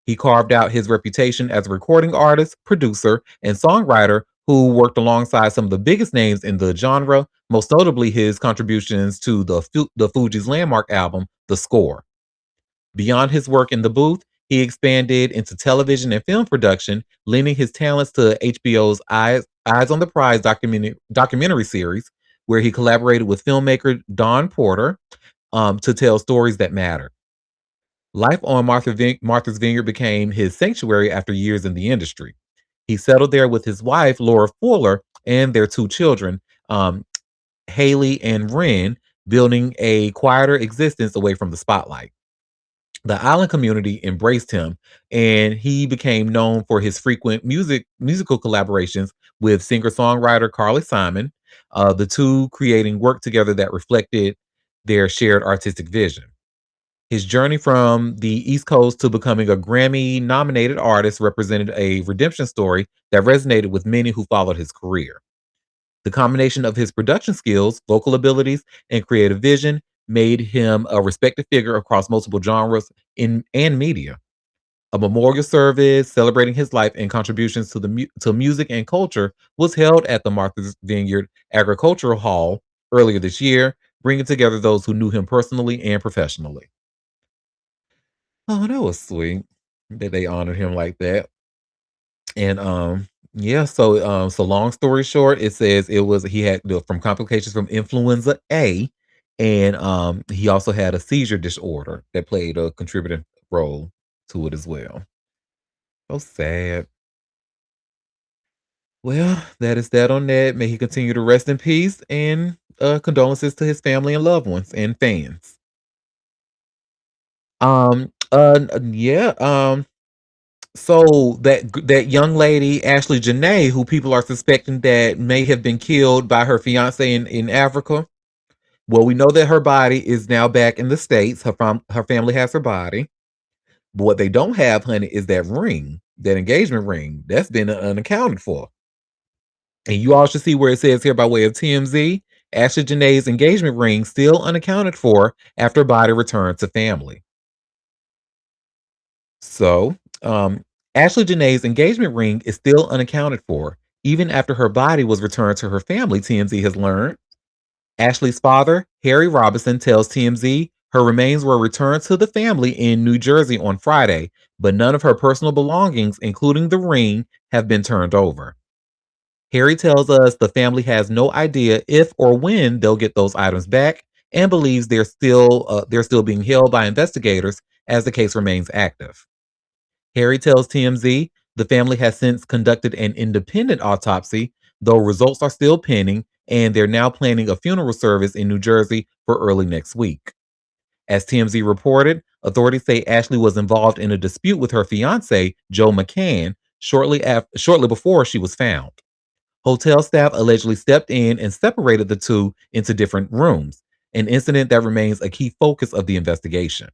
He carved out his reputation as a recording artist, producer, and songwriter who worked alongside some of the biggest names in the genre, most notably his contributions to the Fugees' landmark album, The Score. Beyond his work in the booth, he expanded into television and film production, lending his talents to HBO's Eyes on the Prize documentary series, where he collaborated with filmmaker Don Porter to tell stories that matter. Life on Martha's Vineyard became his sanctuary after years in the industry. He settled there with his wife, Laura Fuller, and their two children, um, Haley and Ren, building a quieter existence away from the spotlight. The island community embraced him, and he became known for his frequent musical collaborations with singer-songwriter Carly Simon, the two creating work together that reflected their shared artistic vision. His journey from the East Coast to becoming a Grammy-nominated artist represented a redemption story that resonated with many who followed his career. The combination of his production skills, vocal abilities, and creative vision made him a respected figure across multiple genres and media. A memorial service celebrating his life and contributions to to music and culture was held at the Martha's Vineyard Agricultural Hall earlier this year, bringing together those who knew him personally and professionally. Oh, that was sweet that they honored him like that. And yeah, so long story short, it says it was he had from complications from influenza A, and he also had a seizure disorder that played a contributing role to it as well. So sad. Well, that is that on that. May he continue to rest in peace, and condolences to his family and loved ones and fans. Yeah, so that young lady, Ashley Janae, who people are suspecting that may have been killed by her fiance in Africa. Well, we know that her body is now back in the States. Her family has her body. But what they don't have, honey, is that ring, that engagement ring. That's been unaccounted for. And you all should see where it says here by way of TMZ, Ashley Janae's engagement ring still unaccounted for after her body returned to family. So, Ashley Janae's engagement ring is still unaccounted for, even after her body was returned to her family, TMZ has learned. Ashley's father, Harry Robinson, tells TMZ her remains were returned to the family in New Jersey on Friday, but none of her personal belongings, including the ring, have been turned over. Harry tells us the family has no idea if or when they'll get those items back and believes they're still being held by investigators as the case remains active. Harry tells TMZ the family has since conducted an independent autopsy, though results are still pending, and they're now planning a funeral service in New Jersey for early next week. As TMZ reported, authorities say Ashley was involved in a dispute with her fiance, Joe McCann, shortly before she was found. Hotel staff allegedly stepped in and separated the two into different rooms, an incident that remains a key focus of the investigation.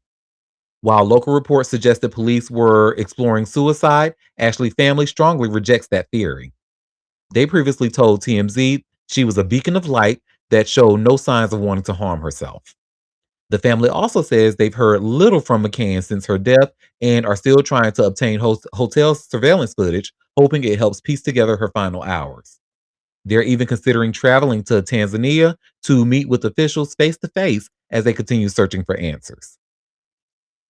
While local reports suggest that police were exploring suicide, Ashley's family strongly rejects that theory. They previously told TMZ she was a beacon of light that showed no signs of wanting to harm herself. The family also says they've heard little from McCann since her death and are still trying to obtain hotel surveillance footage, hoping it helps piece together her final hours. They're even considering traveling to Tanzania to meet with officials face to face as they continue searching for answers.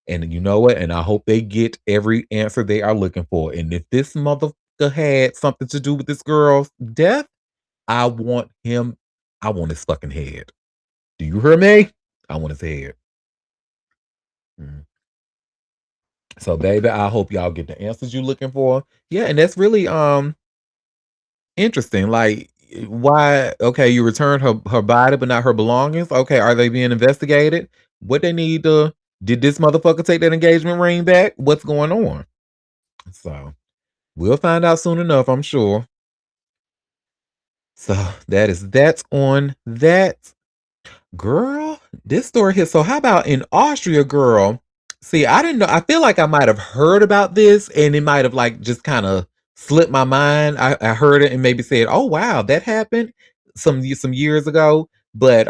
And you know what? And I hope they get every answer they are looking for. And if this motherfucker had something to do with this girl's death, I want him. I want his fucking head. Do you hear me? I want his head. Mm. So, baby, I hope y'all get the answers you're looking for. Yeah, and that's really interesting. Like, why? Okay, you returned her body, but not her belongings. Okay, are they being investigated? What they need to? Did this motherfucker take that engagement ring back? What's going on? So, we'll find out soon enough, I'm sure. So that's on that. Girl, this story here. So how about in Austria, girl? See, I didn't know. I feel like I might have heard about this and it might have like just kind of slipped my mind. I heard it and maybe said, "Oh wow, that happened some years ago," but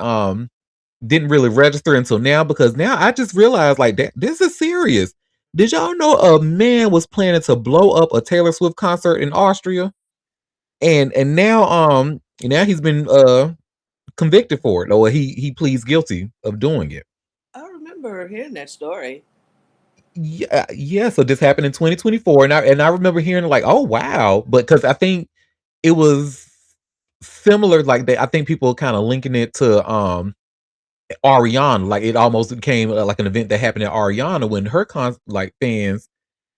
didn't really register until now because now I just realized like that this is serious. Did y'all know a man was planning to blow up a Taylor Swift concert in Austria? And now he's been convicted for it, or he pleads guilty of doing it. I remember hearing that story. Yeah. So this happened in 2024, and I remember hearing like, oh wow, but because I think it was similar, like I think people kind of linking it to Ariana, like it almost became like an event that happened at Ariana when her like fans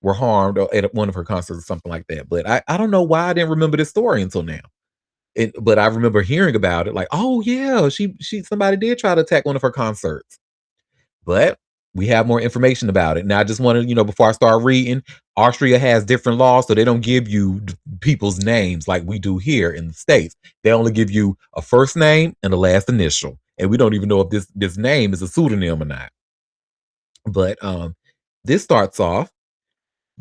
were harmed at one of her concerts or something like that. But I don't know why I didn't remember this story until now. But I remember hearing about it, like, oh yeah, she somebody did try to attack one of her concerts. But we have more information about it. Now, I just want to, before I start reading, Austria has different laws, so they don't give you people's names like we do here in the States. They only give you a first name and a last initial. And we don't even know if this name is a pseudonym or not. But this starts off.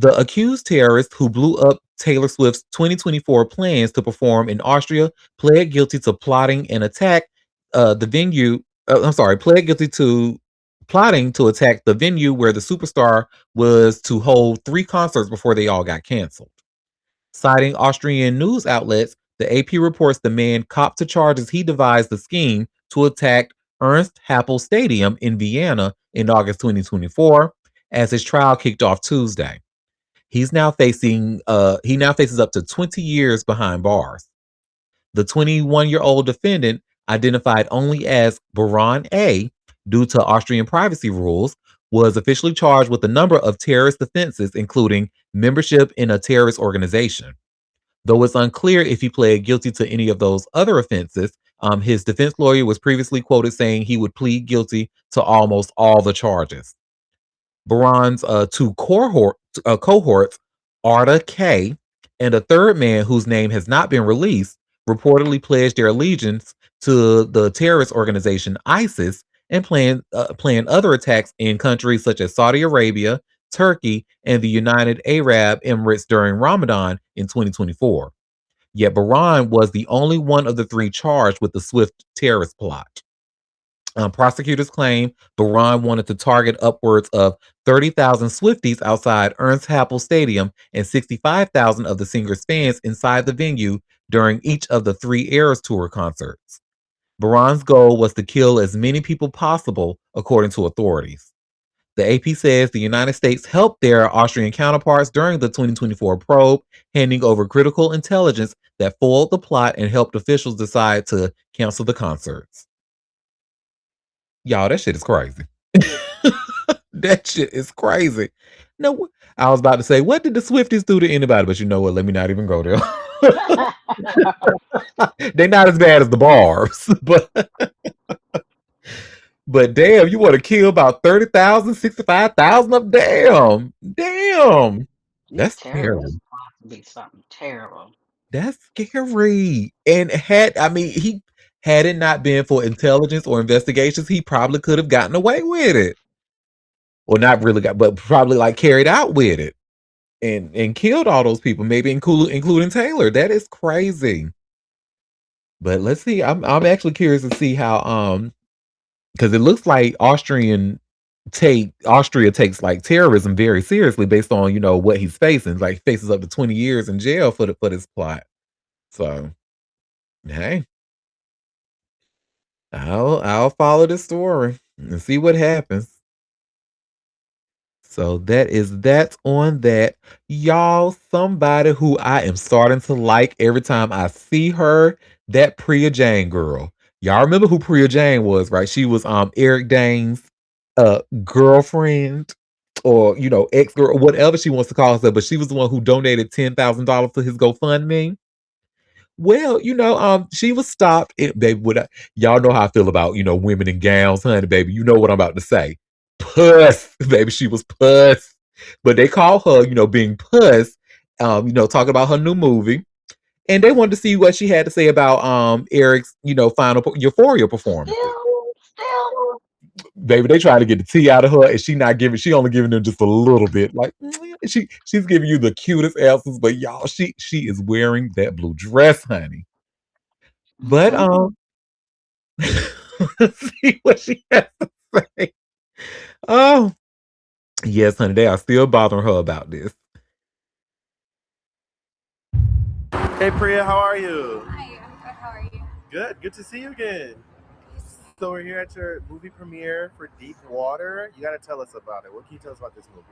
The accused terrorist who blew up Taylor Swift's 2024 plans to perform in Austria pled guilty to plotting an attack the venue. Pled guilty to plotting to attack the venue where the superstar was to hold 3 concerts before they all got canceled. Citing Austrian news outlets, the AP reports the man copped to charges he devised the scheme to attack Ernst Happel Stadium in Vienna in August 2024 as his trial kicked off Tuesday. He now faces up to 20 years behind bars. The 21-year-old defendant, identified only as Baron A due to Austrian privacy rules, was officially charged with a number of terrorist offenses, including membership in a terrorist organization. Though it's unclear if he pled guilty to any of those other offenses, his defense lawyer was previously quoted saying he would plead guilty to almost all the charges. Baron's 2 cohorts, Arda K, and a third man whose name has not been released, reportedly pledged their allegiance to the terrorist organization ISIS and plan other attacks in countries such as Saudi Arabia, Turkey, and the United Arab Emirates during Ramadan in 2024. Yet Baron was the only one of the 3 charged with the Swift terrorist plot. Prosecutors claim Baron wanted to target upwards of 30,000 Swifties outside Ernst Happel Stadium and 65,000 of the singer's fans inside the venue during each of the 3 Eras Tour concerts. Baron's goal was to kill as many people possible, according to authorities. The AP says the United States helped their Austrian counterparts during the 2024 probe, handing over critical intelligence that foiled the plot and helped officials decide to cancel the concerts. Y'all, that shit is crazy. That shit is crazy. No, I was about to say, what did the Swifties do to anybody? But you know what? Let me not even go there. They're not as bad as the Barbs, but damn, you want to kill about 30,000, 65,000 of them. Damn. That's terrible. Be something terrible. That's scary. And he had it not been for intelligence or investigations, he probably could have gotten away with it. Or not really got, but probably like carried out with it and killed all those people, maybe including Taylor. That is crazy. But let's see. I'm actually curious to see how because it looks like Austria takes like terrorism very seriously based on what he's facing. Like faces up to 20 years in jail for this plot. So hey, I'll follow the story and see what happens. So that's on that. Y'all, somebody who I am starting to like every time I see her, that Priya Jane girl. Y'all remember who Priya Jane was, right? She was Eric Dane's girlfriend or ex-girl, whatever she wants to call herself, but she was the one who donated $10,000 to his GoFundMe. Well, she was stopped. Baby, y'all know how I feel about, women in gowns, honey, baby. You know what I'm about to say. Puss, baby, she was puss. But they call her, being puss, talking about her new movie. And they wanted to see what she had to say about Eric's, final Euphoria performance. Still. Baby, they trying to get the tea out of her, and she only giving them just a little bit. Like she's giving you the cutest answers, but y'all, she is wearing that blue dress, honey. But let's see what she has to say. Oh, yes, honey, they are still bothering her about this. Hey Priya, how are you? Hi, I'm good. How are you? Good to see you again. So we're here at your movie premiere for Deep Water. You got to tell us about it. What can you tell us about this movie?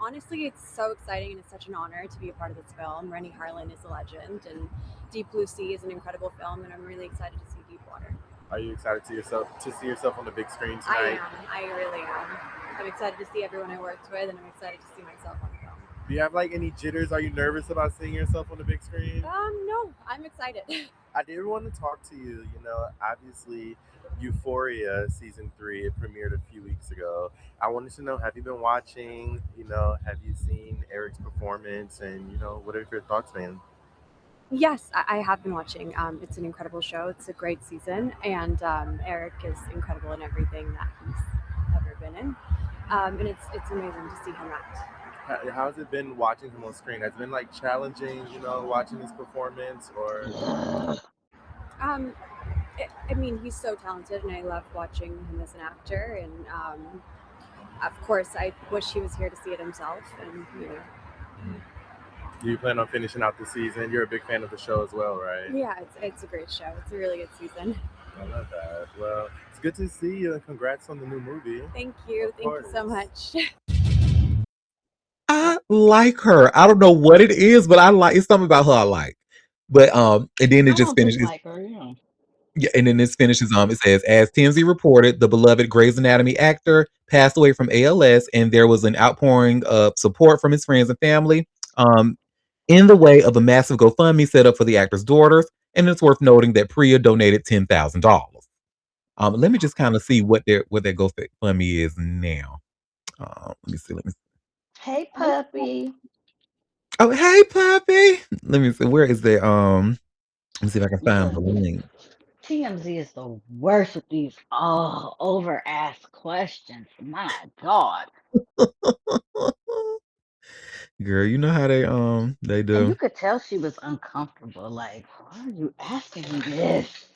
Honestly, it's so exciting and it's such an honor to be a part of this film. Rennie Harlan is a legend, and Deep Blue Sea is an incredible film, and I'm really excited to see Deep Water. Are you excited to see yourself on the big screen tonight? I really am. I'm excited to see everyone I worked with, and I'm excited to see myself on the film. Do you have like any jitters? Are you nervous about seeing yourself on the big screen? No, I'm excited. I did want to talk to you. Obviously, Euphoria season 3 it premiered a few weeks ago. I wanted to know, have you been watching? Have you seen Eric's performance? And what are your thoughts, man? Yes, I have been watching. It's an incredible show. It's a great season, and Eric is incredible in everything that he's ever been in. And it's amazing to see him act. How's it been watching him on screen? Has it been like challenging, watching his performance, or? I mean, he's so talented, and I love watching him as an actor. And of course, I wish he was here to see it himself. And Do you plan on finishing out the season? You're a big fan of the show as well, right? Yeah, it's a great show. It's a really good season. I love that. Well, it's good to see you, and congrats on the new movie. Thank you. Thank you so much. I like her. I don't know what it is, but it's something about her I like. But and then it just finishes. Like her, yeah. Yeah, and then this finishes. It says, as TMZ reported, the beloved Grey's Anatomy actor passed away from ALS, and there was an outpouring of support from his friends and family. In the way of a massive GoFundMe set up for the actor's daughters, and it's worth noting that Priya donated $10,000. Let me just kind of see what their GoFundMe is now. Let me see. Hey, puppy. Oh, hey, puppy. Let me see. Where is the Let me see if I can find the link. TMZ is the worst with these over asked questions. My God. Girl, you know how they do. And you could tell she was uncomfortable. Like, why are you asking me this?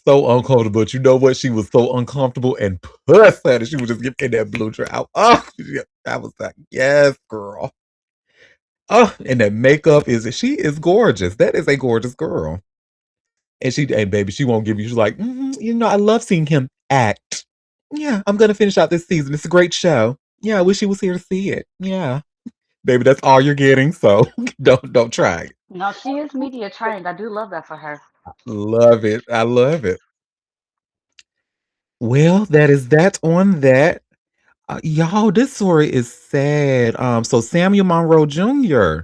So uncomfortable. But you know what? She was so uncomfortable and puss at it. She was just giving that blue trout. Oh, I was like, yes, girl. Oh, and that makeup she is gorgeous. That is a gorgeous girl. And baby, she won't give you. She's like, I love seeing him act. Yeah, I'm gonna finish out this season. It's a great show. Yeah, I wish he was here to see it. Yeah, baby, that's all you're getting. So don't try it. No, she is media trained. I do love that for her. Love it. I love it. Well, that is that on that. Y'all, this story is sad. So Samuel Monroe Jr.,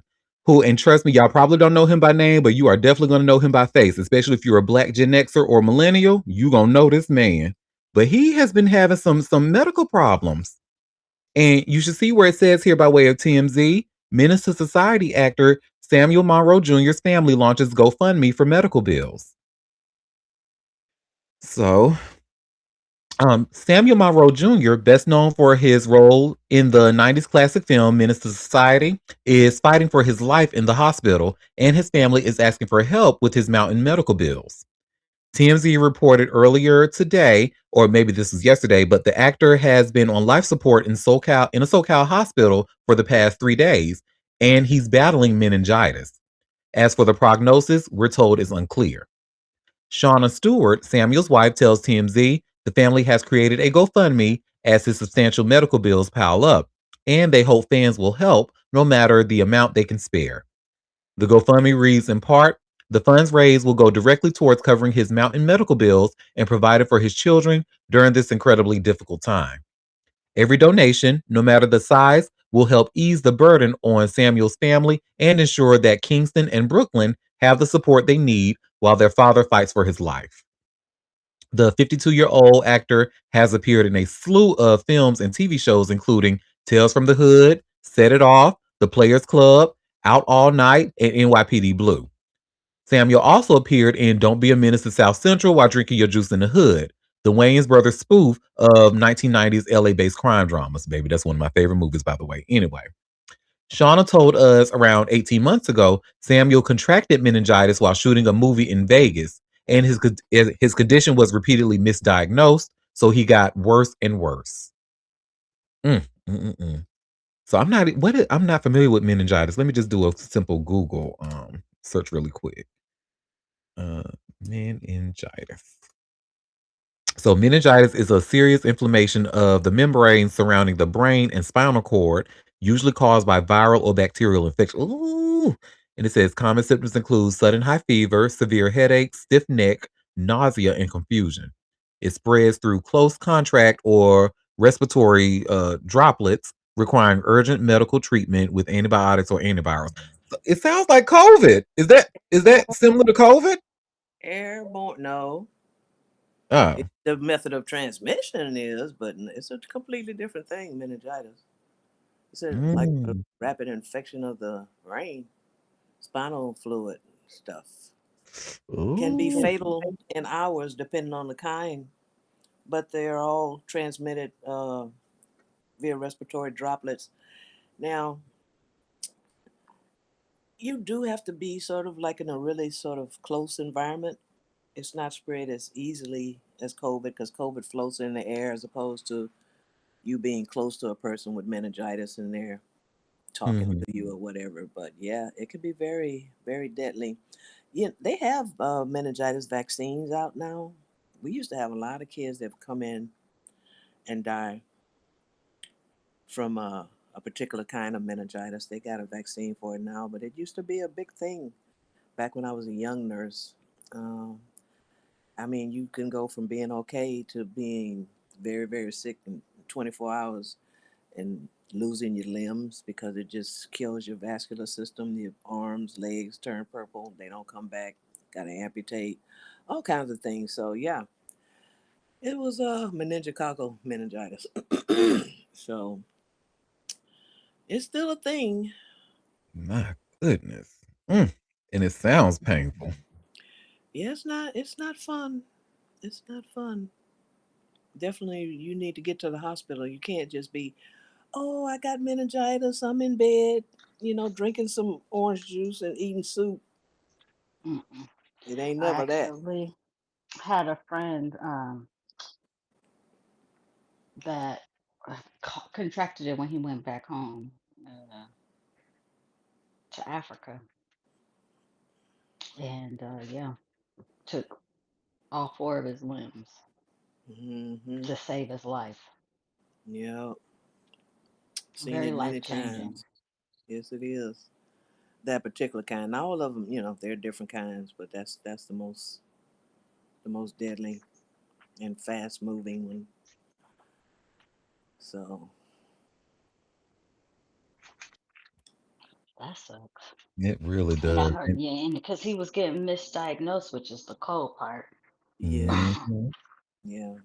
and trust me, y'all probably don't know him by name, but you are definitely going to know him by face, especially if you're a Black Gen Xer or millennial. You gonna know this man. But he has been having some medical problems, and you should see where it says here by way of TMZ. Menace to Society actor Samuel Monroe Jr.'s family launches GoFundMe for medical bills. So Samuel Monroe Jr., best known for his role in the 90s classic film Menace to Society, is fighting for his life in the hospital, and his family is asking for help with his mountain medical bills. TMZ reported earlier today, or maybe this was yesterday, but the actor has been on life support in a SoCal hospital for the past 3 days, and he's battling meningitis. As for the prognosis, we're told is unclear. Shauna Stewart, Samuel's wife, tells TMZ the family has created a GoFundMe as his substantial medical bills pile up, and they hope fans will help no matter the amount they can spare. The GoFundMe reads in part, the funds raised will go directly towards covering his mountain medical bills and providing for his children during this incredibly difficult time. Every donation, no matter the size, will help ease the burden on Samuel's family and ensure that Kingston and Brooklyn have the support they need while their father fights for his life. The 52-year-old actor has appeared in a slew of films and TV shows, including Tales from the Hood, Set It Off, The Players Club, Out All Night, and NYPD Blue. Samuel also appeared in Don't Be a Menace to South Central While Drinking Your Juice in the Hood, the Wayans brothers spoof of 1990s LA-based crime dramas. Baby, that's one of my favorite movies, by the way. Anyway, Shauna told us around 18 months ago, Samuel contracted meningitis while shooting a movie in Vegas, and his condition was repeatedly misdiagnosed, so he got worse and worse. Mm, mm, mm, mm. So I'm not familiar with meningitis. Let me just do a simple Google search really quick. Uh, Meningitis. So meningitis is a serious inflammation of the membrane surrounding the brain and spinal cord, usually caused by viral or bacterial infection. Ooh. And it says common symptoms include sudden high fever, severe headache, stiff neck, nausea, and confusion. It spreads through close contact or respiratory droplets, requiring urgent medical treatment with antibiotics or antivirals. So it sounds like COVID. Is that similar to COVID? Airborne? No. Oh. The method of transmission is, but it's a completely different thing. Meningitis. It's like a Mm. rapid infection of the brain, spinal fluid stuff. Can be Ooh. fatal in hours, depending on the kind, but they're all transmitted via respiratory droplets. Now, you do have to be sort of like in a really sort of close environment. It's not spread as easily as COVID because COVID floats in the air as opposed to you being close to a person with meningitis and they're talking Mhm. to you or whatever. But yeah, it can be very, very deadly. Yeah, they have meningitis vaccines out now. We used to have a lot of kids that come in and die from a particular kind of meningitis. They got a vaccine for it now, but it used to be a big thing back when I was a young nurse. Um, I mean, you can go from being okay to being very, very sick in 24 hours and losing your limbs because it just kills your vascular system. Your arms, legs turn purple. They don't come back. Got to amputate. All kinds of things. So, yeah, it was meningococcal meningitis. So, it's still a thing. My goodness. And it sounds painful. Yeah, it's not fun. It's not fun. Definitely you need to get to the hospital. You can't just be, oh, I got meningitis, I'm in bed, drinking some orange juice and eating soup. Mm-mm. It ain't I never that. actually had a friend that contracted it when he went back home to Africa, and yeah, took all four of his limbs Hmm. to save his life. Yeah, seen Very it life many changing. times. Yes, it is. That particular kind. All of them, they're different kinds, but that's the most deadly and fast moving one. So That sucks. It really And I does. heard, yeah, and because he was getting misdiagnosed, which is the cold part. yeah, Mhm. yeah,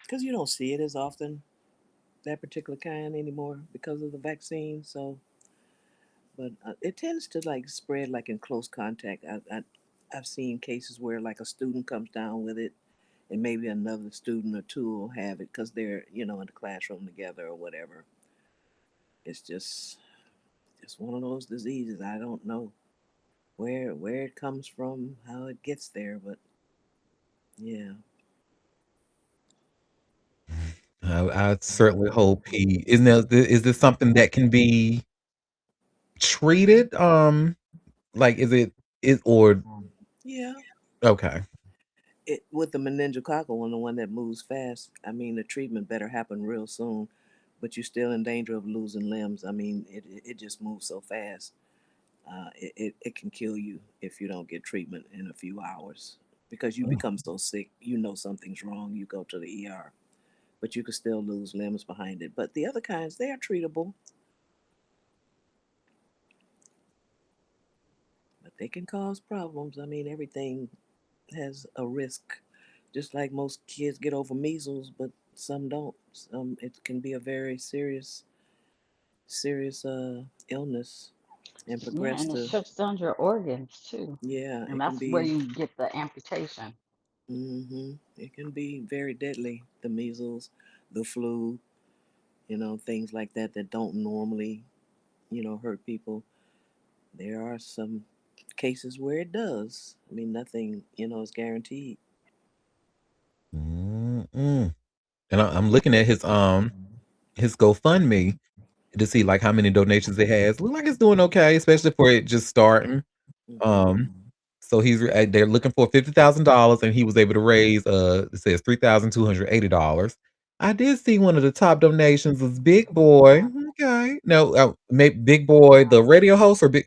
because you don't see it as often that particular kind anymore because of the vaccine. So, but it tends to like spread like in close contact. I've seen cases where like a student comes down with it and maybe another student or two will have it because they're in the classroom together or whatever. It's just one of those diseases. I don't know where it comes from, how it gets there, but yeah. I certainly hope he is this something that can be treated? Like, is it is or Yeah. okay. With the meningococcal one, the one that moves fast, I mean, the treatment better happen real soon, but you're still in danger of losing limbs. I mean, it just moves so fast. It can kill you if you don't get treatment in a few hours because you Oh. become so sick, something's wrong, you go to the ER, but you can still lose limbs behind it. But the other kinds, they are treatable, but they can cause problems. I mean, everything has a risk, just like most kids get over measles, but some don't. It can be a very serious illness and Yeah, progress and it to, shuts down your organs too. yeah, And it can that's where be. you get the amputation. It can be very deadly. The measles, the flu, things like that that don't normally, hurt people. There are some cases where it does. I mean, nothing, is guaranteed. Mm-mm. And I'm looking at his GoFundMe to see like how many donations it has. Look like it's doing okay, especially for it just starting. Hmm. Um, so they're looking for $50,000, and he was able to raise it says $3,280. I did see one of the top donations was Big Boy. Okay, no, maybe Big Boy the radio host or Big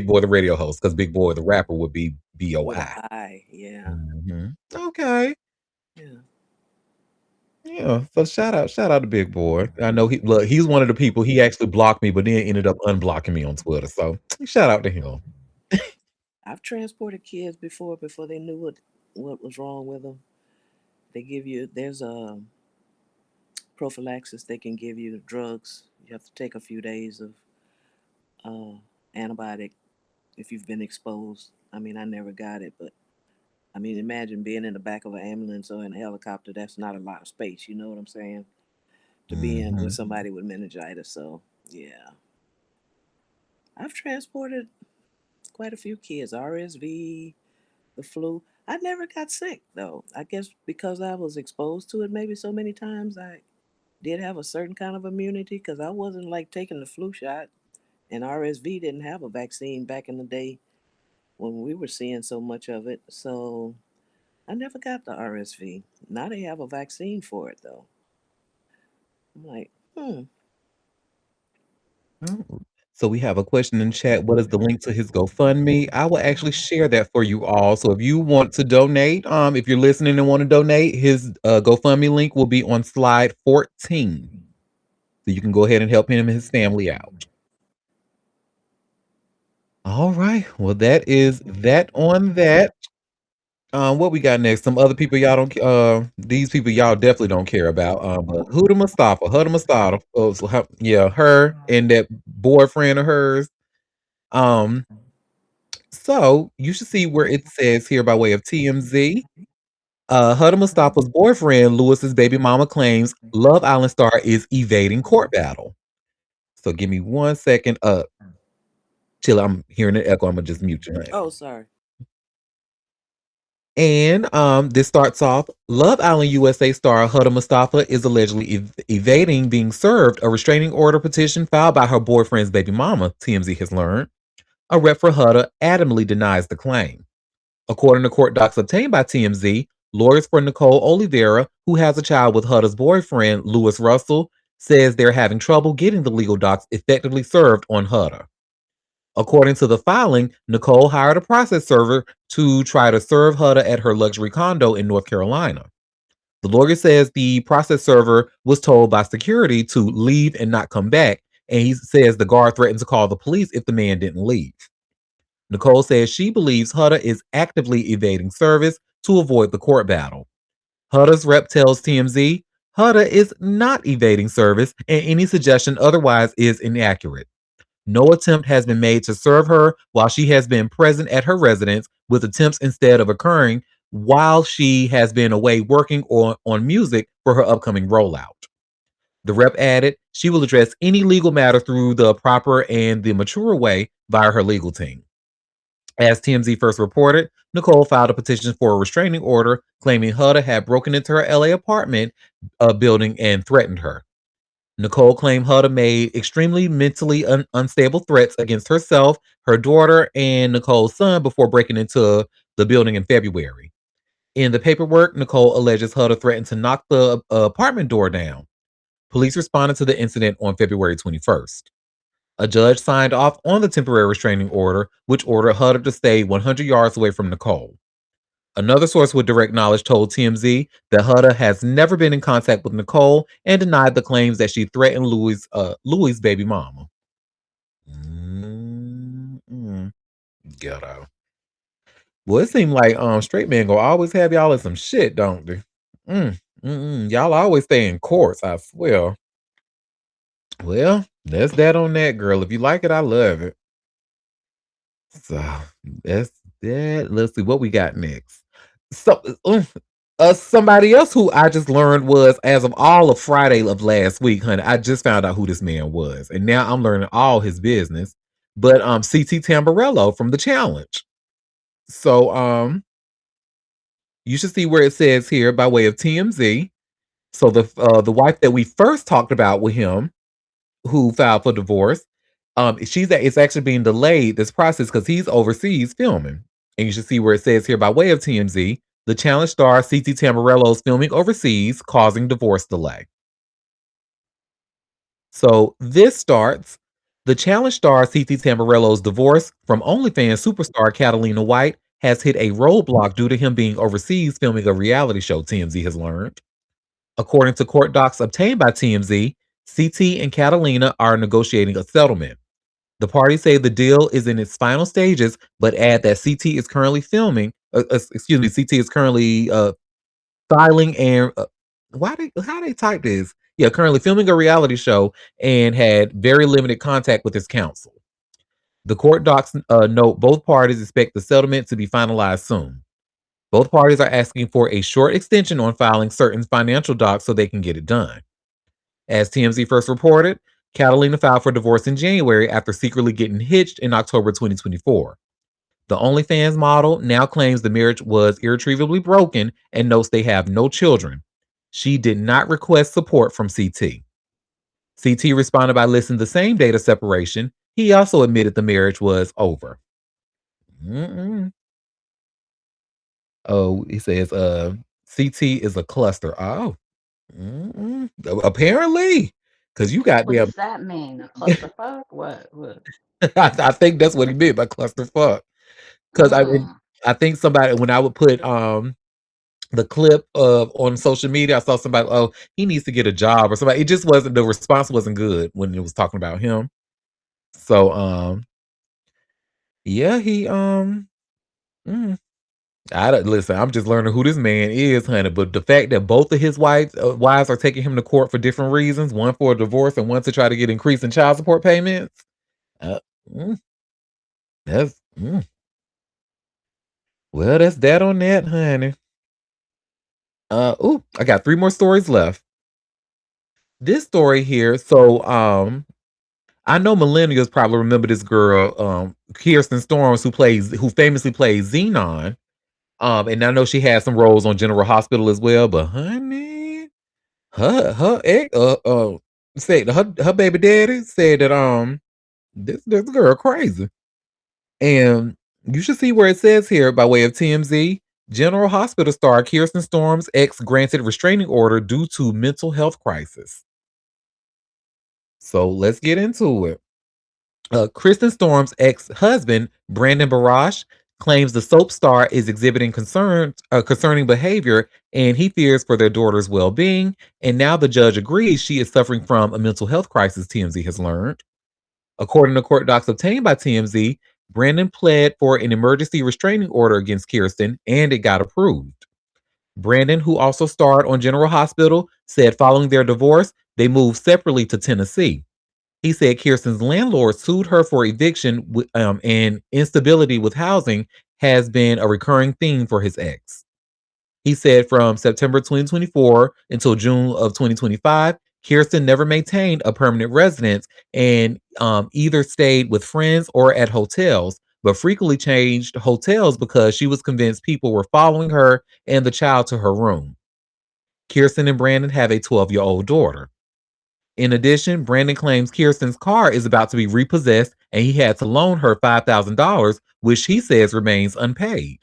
Boy the radio host because Big Boy the rapper would be With BOI. a I, yeah, Okay. yeah. Yeah, so shout out to Big Boy. I know he's one of the people he actually blocked me, but then ended up unblocking me on Twitter. So shout out to him. I've transported kids before they knew what was wrong with them. There's a prophylaxis. They can give you drugs. You have to take a few days of uh, antibiotic if you've been exposed. I mean, I never got it, but I mean, imagine being in the back of an ambulance or in a helicopter. That's not a lot of space. You know what I'm saying? To be in with Mhm. somebody with meningitis. So yeah, I've transported quite a few kids. RSV, the flu. I never got sick though. I guess because I was exposed to it maybe so many times, I did have a certain kind of immunity because I wasn't like taking the flu shot, and RSV didn't have a vaccine back in the day when we were seeing so much of it. So I never got the RSV. Now they have a vaccine for it though. I'm like, Oh. So we have a question in chat. What is the link to his GoFundMe? I will actually share that for you all. So if you want to donate, if you're listening and want to donate, his GoFundMe link will be on slide 14. So you can go ahead and help him and his family out. All right. Well, that is that on that. What we got next? Some other people y'all don't. These people y'all definitely don't care about. But Huda Mustafa. Oh, so yeah, her and that boyfriend of hers. Um, so you should see where it says here by way of TMZ. Huda Mustafa's boyfriend, Lewis's baby mama, claims Love Island star is evading court battle. So give me 1 second. Chill. I'm hearing an echo. I'm gonna just mute you. oh, sorry. And this starts off Love Island USA star Huda Mustafa is allegedly evading being served a restraining order petition filed by her boyfriend's baby mama, TMZ has learned. A rep for Huda adamantly denies the claim. According to court docs obtained by TMZ, lawyers for Nicole Oliveira, who has a child with Huda's boyfriend, Lewis Russell, says they're having trouble getting the legal docs effectively served on Huda. According to the filing, Nicole hired a process server to try to serve Huda at her luxury condo in North Carolina. The lawyer says the process server was told by security to leave and not come back, and he says the guard threatened to call the police if the man didn't leave. Nicole says she believes Huda is actively evading service to avoid the court battle. Huda's rep tells TMZ Huda is not evading service, and any suggestion otherwise is inaccurate. No attempt has been made to serve her while she has been present at her residence, with attempts instead of occurring while she has been away working on music for her upcoming rollout. The rep added she will address any legal matter through the proper and the mature way via her legal team. As TMZ first reported, Nicole filed a petition for a restraining order claiming Huda had broken into her LA apartment building and threatened her. Nicole claimed Huda made extremely mentally unstable threats against herself, her daughter, and Nicole's son before breaking into the building in February. In the paperwork, Nicole alleges Huda threatened to knock the apartment door down. Police responded to the incident on February 21st. A judge signed off on the temporary restraining order, which ordered Huda to stay 100 yards away from Nicole. Another source with direct knowledge told TMZ that Huda has never been in contact with Nicole and denied the claims that she threatened Louis' baby mama. Ghetto. Well, it seemed like straight men gonna always have y'all in some shit, don't they? Y'all always stay in courts, I swear. Well, that's that on that, girl. If you like it, I love it. So that's that. Let's see what we got next. So, somebody else who I just learned was, as of all of Friday of last week, honey, I just found out who this man was, and now I'm learning all his business. But CT Tamburello from The Challenge. So you should see where it says here by way of TMZ. So the wife that we first talked about with him, who filed for divorce, it's actually being delayed, this process, because he's overseas filming. And you should see where it says here by way of TMZ, the Challenge star CT Tamburello is filming overseas, causing divorce delay. So this starts. The Challenge star CT Tamburello's divorce from OnlyFans superstar Catalina White has hit a roadblock due to him being overseas filming a reality show, TMZ has learned. According to court docs obtained by TMZ, CT and Catalina are negotiating a settlement. The parties say the deal is in its final stages, but add that CT is currently filming. CT is currently filing and how they type this? Yeah, currently filming a reality show and had very limited contact with his counsel. The court docs note both parties expect the settlement to be finalized soon. Both parties are asking for a short extension on filing certain financial docs so they can get it done. As TMZ first reported, Catalina filed for divorce in January after secretly getting hitched in October 2024. The OnlyFans model now claims the marriage was irretrievably broken and notes they have no children. She did not request support from CT. CT responded by listing the same date of separation. He also admitted the marriage was over. Oh, he says CT is a cluster. Oh. Apparently. Because you got What does that mean? A clusterfuck? What? I think that's what he meant by clusterfuck. Because I think somebody, when I would put the clip of on social media, I saw somebody, oh, he needs to get a job or somebody. It just wasn't, the response wasn't good when it was talking about him. So yeah, he I don't listen. I'm just learning who this man is, honey. But the fact that both of his wives are taking him to court for different reasons, one for a divorce and one to try to get increase in child support payments, that's well, that's that on that, honey. I got 3 more stories left. This story here, so I know millennials probably remember this girl, Kirsten Storms, who famously plays Xenon. And I know she had some roles on General Hospital as well, but honey, her ex, said her baby daddy said that this girl crazy. And you should see where it says here by way of TMZ, General Hospital star Kirsten Storms' ex granted restraining order due to mental health crisis. So let's get into it. Kristen Storm's ex-husband, Brandon Barash, claims the soap star is exhibiting concerning behavior and he fears for their daughter's well-being. And now the judge agrees she is suffering from a mental health crisis, TMZ has learned. According to court docs obtained by TMZ, Brandon pled for an emergency restraining order against Kirsten and it got approved. Brandon, who also starred on General Hospital, said following their divorce, they moved separately to Tennessee. He said Kirsten's landlord sued her for eviction and instability with housing has been a recurring theme for his ex. He said from September 2024 until June of 2025, Kirsten never maintained a permanent residence and either stayed with friends or at hotels, but frequently changed hotels because she was convinced people were following her and the child to her room. Kirsten and Brandon have a 12-year-old daughter. In addition, Brandon claims Kirsten's car is about to be repossessed and he had to loan her $5,000, which he says remains unpaid.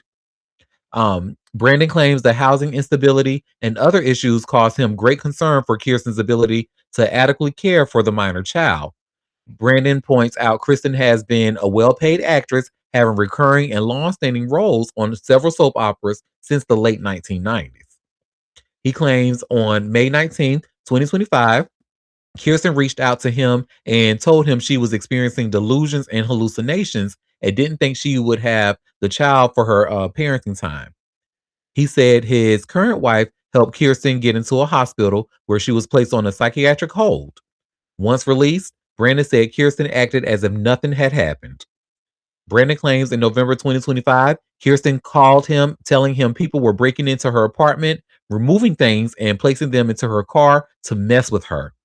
Brandon claims the housing instability and other issues caused him great concern for Kirsten's ability to adequately care for the minor child. Brandon points out Kristen has been a well-paid actress, having recurring and long-standing roles on several soap operas since the late 1990s. He claims on May 19th, 2025, Kirsten reached out to him and told him she was experiencing delusions and hallucinations and didn't think she would have the child for her parenting time. He said his current wife helped Kirsten get into a hospital where she was placed on a psychiatric hold. Once released, Brandon said Kirsten acted as if nothing had happened. Brandon claims in November 2025, Kirsten called him, telling him people were breaking into her apartment, removing things, and placing them into her car to mess with her.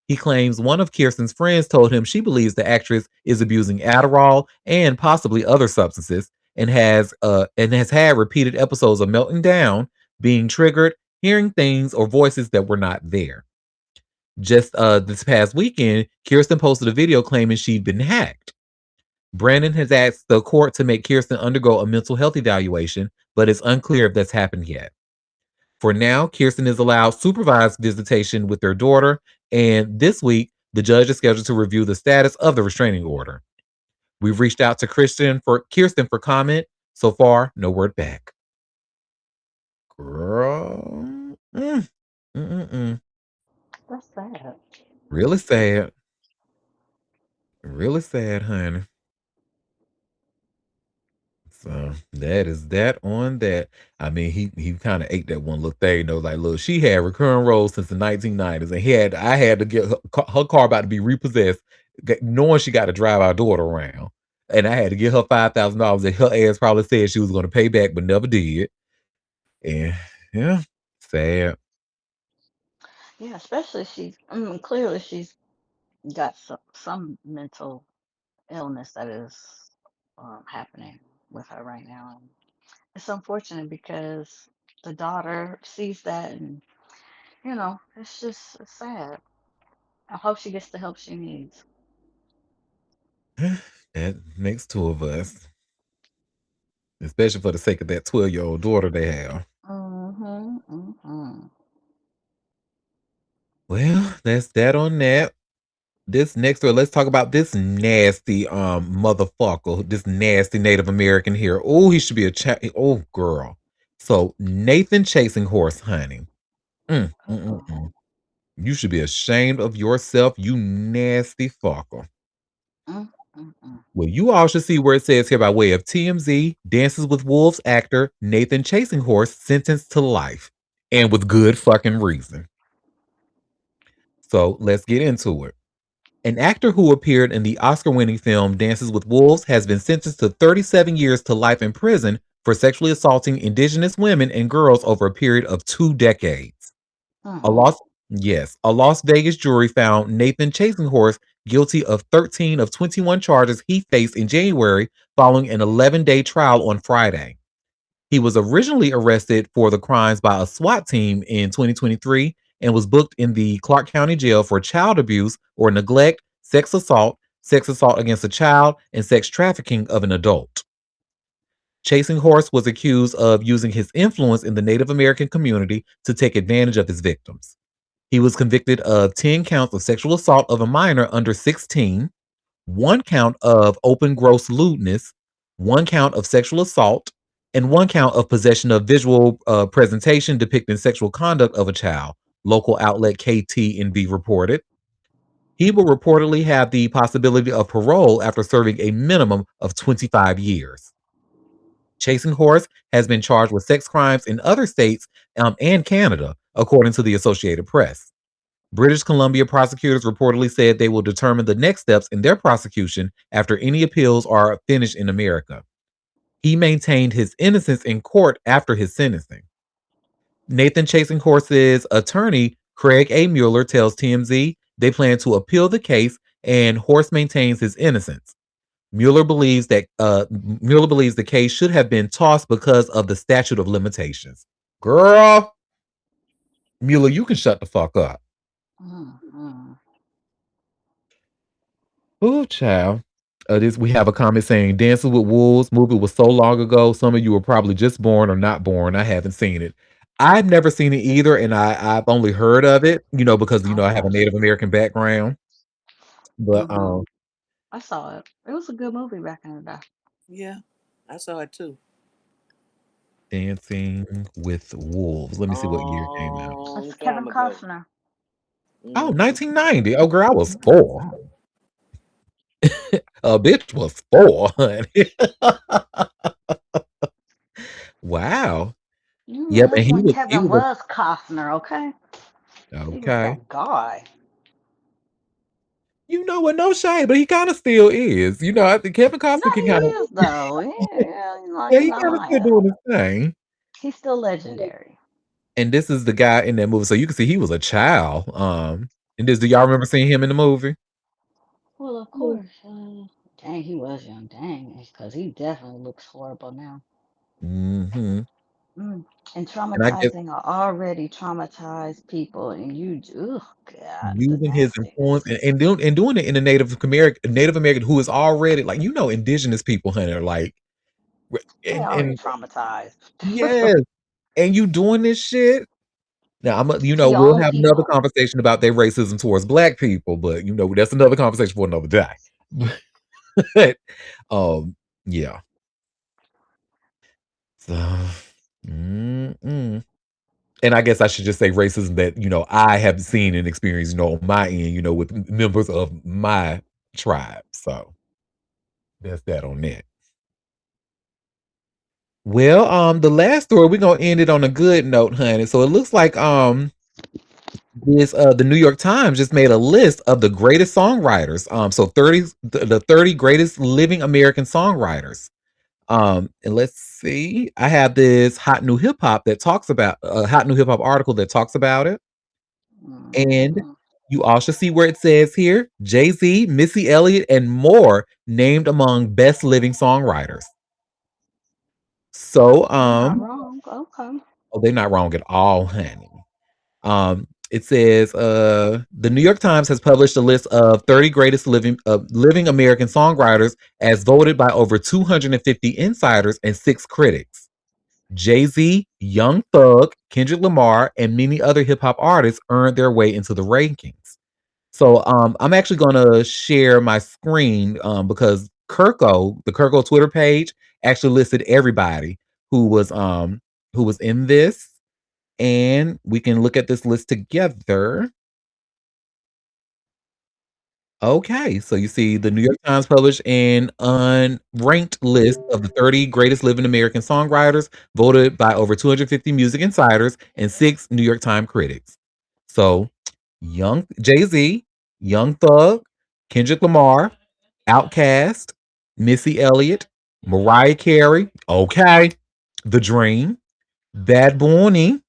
He claims one of Kirsten's friends told him she believes the actress is abusing Adderall and possibly other substances and has had repeated episodes of melting down, being triggered, hearing things or voices that were not there. Just this past weekend, Kirsten posted a video claiming she'd been hacked. Brandon has asked the court to make Kirsten undergo a mental health evaluation, but it's unclear if that's happened yet. For now, Kirsten is allowed supervised visitation with their daughter, and this week, the judge is scheduled to review the status of the restraining order. We've reached out to Kirsten for comment. So far, no word back. Girl. That's sad. Really sad. Really sad, honey. So that is that on that. I mean, he kind of ate that one little thing, though. Like, look, she had recurring roles since the 1990s, and I had to get her car about to be repossessed, knowing she got to drive our daughter around, and I had to get her $5,000 that her ass probably said she was going to pay back, but never did. And yeah, sad. Yeah, especially clearly she's got some mental illness that is happening with her right now. And it's unfortunate because the daughter sees that, and it's sad. I hope she gets the help she needs. That makes two of us, especially for the sake of that 12-year-old daughter they have. Well, that's that on that. This next one, let's talk about this nasty motherfucker, this nasty Native American here. Oh, he should be oh, girl. So Nathan Chasing Horse, honey. You should be ashamed of yourself, you nasty fucker. Well, you all should see where it says here by way of TMZ, Dances with Wolves actor Nathan Chasing Horse sentenced to life, and with good fucking reason. So let's get into it. An actor who appeared in the Oscar-winning film Dances with Wolves has been sentenced to 37 years to life in prison for sexually assaulting Indigenous women and girls over a period of 2 decades. A Las Vegas jury found Nathan Chasing Horse guilty of 13 of 21 charges he faced in January following an 11-day trial on Friday. He was originally arrested for the crimes by a SWAT team in 2023 and was booked in the Clark County Jail for child abuse or neglect, sex assault against a child, and sex trafficking of an adult. Chasing Horse was accused of using his influence in the Native American community to take advantage of his victims. He was convicted of 10 counts of sexual assault of a minor under 16, 1 count of open gross lewdness, 1 count of sexual assault, and 1 count of possession of visual presentation depicting sexual conduct of a child, local outlet KTNV reported. He will reportedly have the possibility of parole after serving a minimum of 25 years. Chasing Horse has been charged with sex crimes in other states and Canada, according to the Associated Press. British Columbia prosecutors reportedly said they will determine the next steps in their prosecution after any appeals are finished in America. He maintained his innocence in court after his sentencing. Nathan Chasing Horse's attorney, Craig A. Mueller, tells TMZ they plan to appeal the case and Horse maintains his innocence. Mueller believes the case should have been tossed because of the statute of limitations. Girl, Mueller, you can shut the fuck up. Mm-hmm. Oh, child. This we have a comment saying Dances with Wolves movie was so long ago. Some of you were probably just born or not born. I haven't seen it. I've never seen it either, and I've only heard of it, because I I have a watched Native it. American background. But Mm-hmm. I saw it. It was a good movie back in the day. Yeah, I saw it too. Dancing with Wolves. Let me see what year it came out. That's Long Kevin time ago. Costner. Oh, Hmm. 1990. Oh, girl, I was 4. A bitch was 4, honey. Wow. You know, Yep, and that's he when was he Kevin was was Costner, okay? He was okay. that guy. You know what? No shade, but he kind of still is. I think Kevin No, Costner he can kind of, is though. Yeah, yeah, he's he not kind of still lying. doing his thing. He's still legendary. And this is the guy in that movie, so you can see he was a child. And do y'all remember seeing him in the movie? Well, of course. Dang, he was young. Dang, because he definitely looks horrible now. Hmm. Mm. And And I guess traumatizing already traumatized people, and oh God, the using his influence nastiness. and doing it in a Native American who is already like indigenous people, honey, are like They already and traumatized. yes, and you doing this shit. Now To your we'll own have another people. conversation about their racism towards black people, but that's another conversation for another day. But yeah. So, mm-mm. And I guess I should just say racism that I have seen and experienced on my end, with members of my tribe. So that's that on that. Well, the last story we're gonna end it on a good note, honey. So it looks like the New York Times just made a list of the greatest songwriters. So the 30 greatest living American songwriters. And let's see. I have this hot new hip hop that talks about a hot new hip hop article that talks about it. And Mhm. you also see where it says here Jay-Z, Missy Elliott, and more named among best living songwriters. So, They're not wrong. Okay. oh, they're not wrong at all, honey. It says the New York Times has published a list of 30 greatest living American songwriters as voted by over 250 insiders and 6 critics. Jay-Z, Young Thug, Kendrick Lamar, and many other hip hop artists earned their way into the rankings. So I'm actually gonna share my screen because the Kirko Twitter page actually listed everybody who was um who was in this, and we can look at this list together. Okay, so you see the New York Times published an unranked list of the 30 greatest living American songwriters voted by over 250 music insiders and 6 New York Times critics. So, Young Jay-Z, Young Thug, Kendrick Lamar, Outkast, Missy Elliott, Mariah Carey, okay, The Dream, Bad Bunny,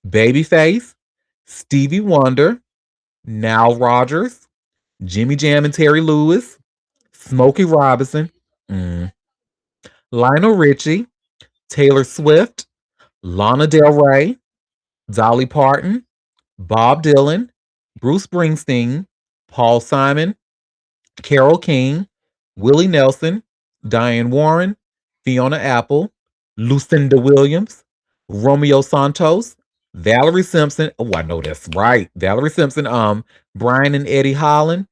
Babyface, Stevie Wonder, Nile Rodgers, Jimmy Jam and Terry Lewis, Smokey Robinson, mm, Lionel Richie, Taylor Swift, Lana Del Rey, Dolly Parton, Bob Dylan, Bruce Springsteen, Paul Simon, Carole King, Willie Nelson, Diane Warren, Fiona Apple, Lucinda Williams, Romeo Santos, Valerie Simpson. Oh, I know that's right. Valerie Simpson, Brian and Eddie Holland,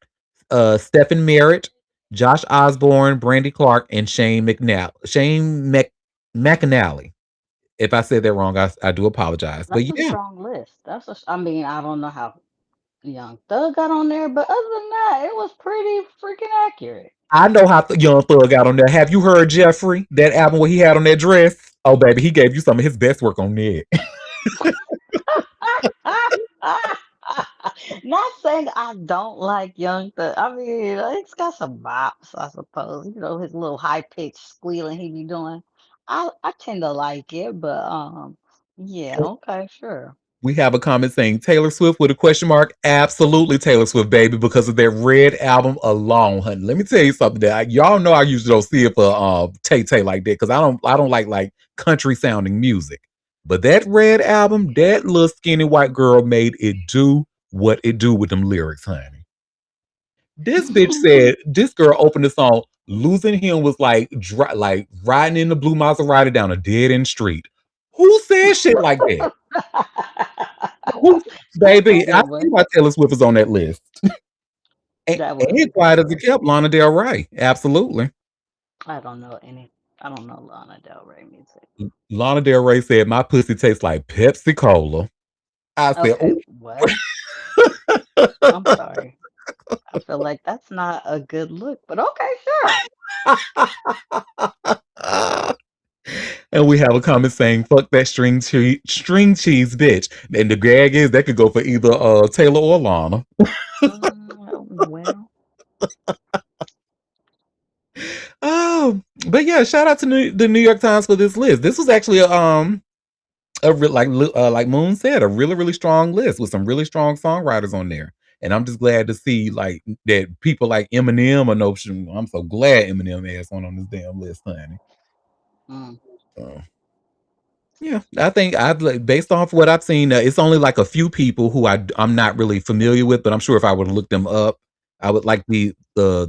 Stephen Merritt, Josh Osborne, Brandy Clark, and McAnally. If I said that wrong, I do apologize. But That's a yeah, strong list. I mean, I don't know how Young Thug got on there, but other than that, it was pretty freaking accurate. I know how Young Thug got on there. Have you heard Jeffrey? That album where he had on that dress? Oh, baby, he gave you some of his best work on there. Not saying I don't like Young Thug. I mean, it's got some bops, I suppose. His little high pitched squealing he be doing. I tend to like it, but Yeah, okay, sure. We have a comment saying Taylor Swift with a question mark. Absolutely Taylor Swift, baby, because of their Red album alone, honey. Let me tell you something that y'all know I usually don't see it for Tay Tay like that because I don't like country sounding music. But that Red album, that little skinny white girl made it do what it do with them lyrics, honey. This bitch said this girl opened the song. Losing him was like riding in the blue Maserati down a dead end street. Who said shit like that? Who, That's a baby, I good see one. why Taylor Swift is on that list. That was a And good quiet as it one. kept, Lana Del Rey. Absolutely. I don't know any. I don't know Lana Del Rey music. Lana Del Rey said, my pussy tastes like Pepsi Cola. I said, Okay, what? I'm sorry. I feel like that's not a good look, but okay, sure. oh. And we have a comment saying, fuck that string cheese bitch. And the gag is that could go for either Taylor or Lana. Well, Oh, but yeah, shout out to the New York Times for this list. This was actually like Moon said, a really really strong list with some really strong songwriters on there. And I'm just glad to see like that people like Eminem or Notion. I'm so glad Eminem has one on this damn list, honey. mm, So, yeah, I think based off what I've seen, it's only like a few people who I'm not really familiar with, but I'm sure if I were to look them up, I would like the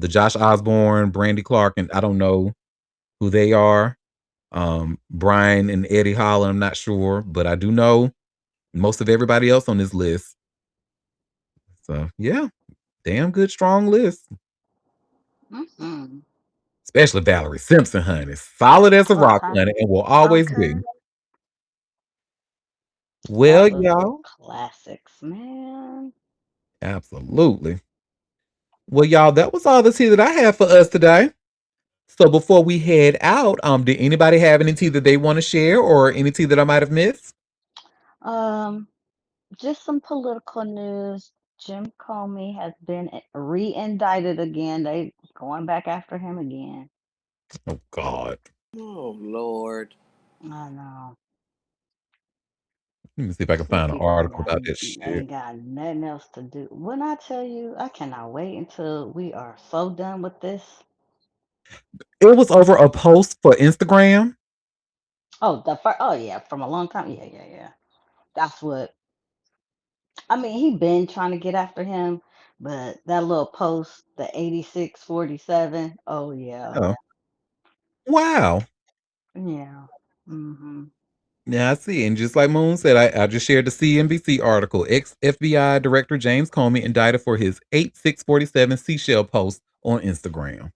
Josh Osborne, Brandy Clark, and I don't know who they are. Brian and Eddie Holler, I'm not sure, but I do know most of everybody else on this list. So yeah, damn good, strong list. mm-hmm. Especially Valerie Simpson, honey. Solid as a rock, Okay, honey, and will always okay. be. Well, That was the y'all. classics, man. Absolutely. Well, y'all, that was all the tea that I have for us today. So before we head out, did anybody have any tea that they want to share or any tea that I might have missed? Um, just some political news. Jim Comey has been re-indicted again. They going back after him again. Oh God. Oh Lord. I know. Let me see if I can These find an people article about this shit. ain't got nothing else to do. When I tell you, I cannot wait until we are so done with this. It was over a post for Instagram. Oh, the first. Oh yeah, from a long time. Yeah, yeah, yeah. That's what. I mean, he been trying to get after him, but that little post, the 8647. Oh yeah, Oh, wow. yeah. Mhm. Yeah, I see. And just like Moon said, I just shared the CNBC article. Ex FBI Director James Comey indicted for his 8647 seashell post on Instagram.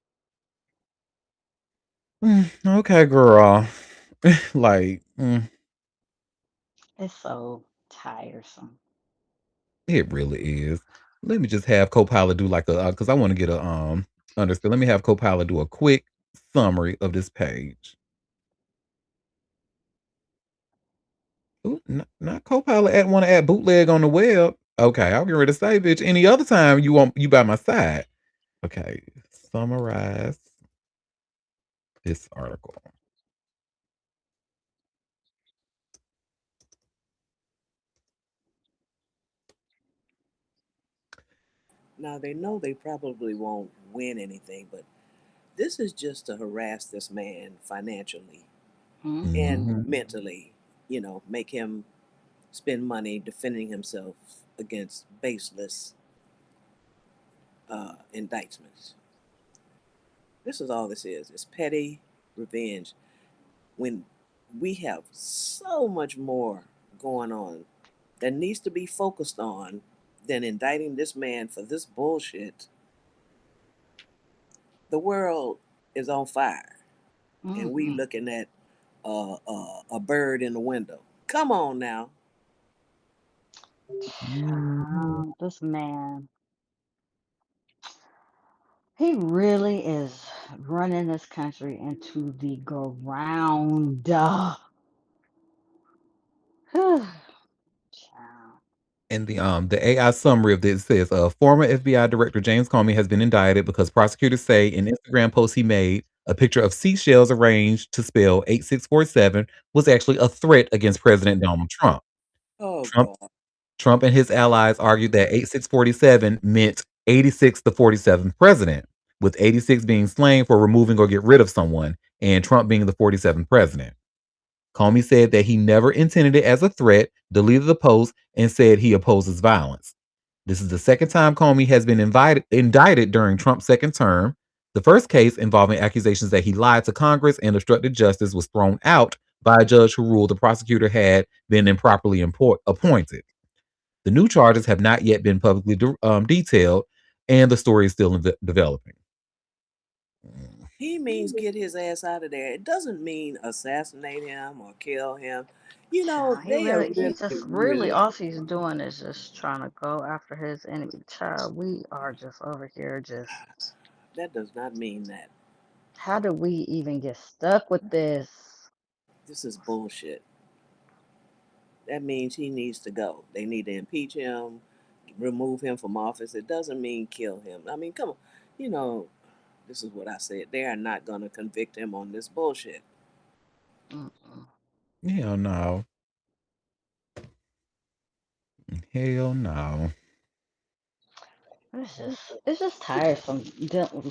Okay, girl. like, It's so tiresome. it really is. Let me just have Copilot do like a, because I want to get a, understand. Let me have Copilot do a quick summary of this page. Ooh, not Copilot want to add bootleg on the web. Okay, I'll get ready to say, bitch. Any other time you by my side. Okay, summarize this article. Now they know they probably won't win anything, but this is just to harass this man financially and Mhm. Mhm. mentally, make him spend money defending himself against baseless indictments. This is all this is. It's petty revenge when we have so much more going on that needs to be focused on than indicting this man for this bullshit. The world is on fire, and we Mhm. looking at a bird in the window. Come on now. Mhm. This man, he really is running this country into the ground. Child. And the AI summary of this says former FBI Director James Comey has been indicted because prosecutors say an Instagram post he made A picture of seashells arranged to spell 8647 was actually a threat against President Donald Trump. Oh Trump God. Trump and his allies argued that 8647 meant 86th the 47th president, with 86 being slang for removing or get rid of someone, and Trump being the 47th president. Comey said that he never intended it as a threat, deleted the post, and said he opposes violence. This is the second time Comey has been indicted during Trump's second term. The first case, involving accusations that he lied to Congress and obstructed justice, was thrown out by a judge who ruled the prosecutor had been improperly appointed. The new charges have not yet been publicly detailed, and the story is still developing. He means get his ass out of there. It doesn't mean assassinate him or kill him. You know, Child, they are he really, just really really, all he's doing is just trying to go after his enemy. Child, we are just over here just that does not mean that. how did we even get stuck with this? This is bullshit. That means he needs to go. They need to impeach him, remove him from office. It doesn't mean kill him. I mean, come on. You know, this is what I said. They are not going to convict him on this bullshit. Mm-mm. Hell no. Hell no. It's just tiresome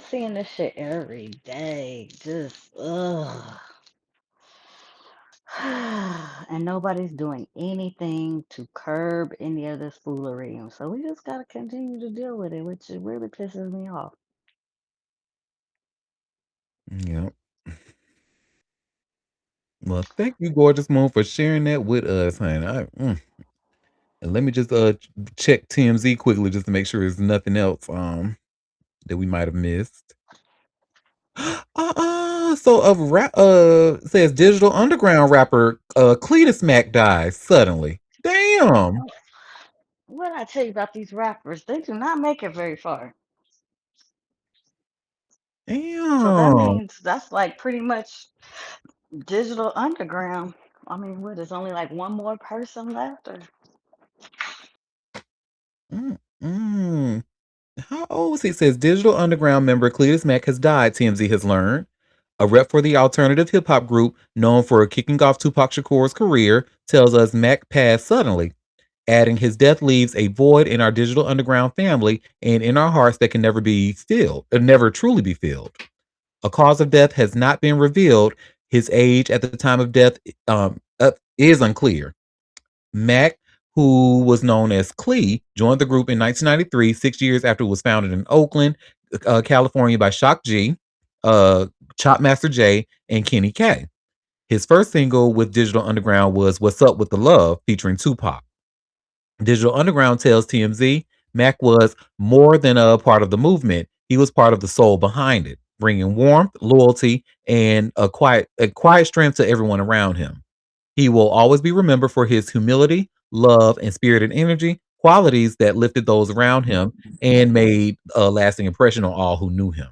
seeing this shit every day. Just ugh. And nobody's doing anything to curb any of this foolery. And so we just gotta continue to deal with it, which it really pisses me off. Yep. Well, thank you, Gorgeous Moon, for sharing that with us, honey. And let me just check TMZ quickly just to make sure there's nothing else that we might have missed. So says Digital Underground rapper Cleetis Mack dies suddenly. Damn. What I tell you about these rappers, they do not make it very far. So that Damn. means that's like pretty much digital underground. I mean, what, there's only like one more person left? Or Mm-mm. How old is he? It says Digital Underground member Cleetis Mack has died, TMZ has learned. A rep for the alternative hip hop group known for kicking off Tupac Shakur's career tells us Mack passed suddenly, adding his death leaves a void in our Digital Underground family and in our hearts that can never be filled, never truly be filled. A cause of death has not been revealed. His age at the time of death is unclear. Mack, who was known as Klee, joined the group in 1993, 6 years after it was founded in Oakland, California by Shock G, Chop Master J, and Kenny K. His first single with Digital Underground was What's Up with the Love, featuring Tupac. Digital Underground tells TMZ Mack was more than a part of the movement. He was part of the soul behind it, bringing warmth, loyalty, and a quiet strength to everyone around him. He will always be remembered for his humility, love, and spirited energy, qualities that lifted those around him and made a lasting impression on all who knew him.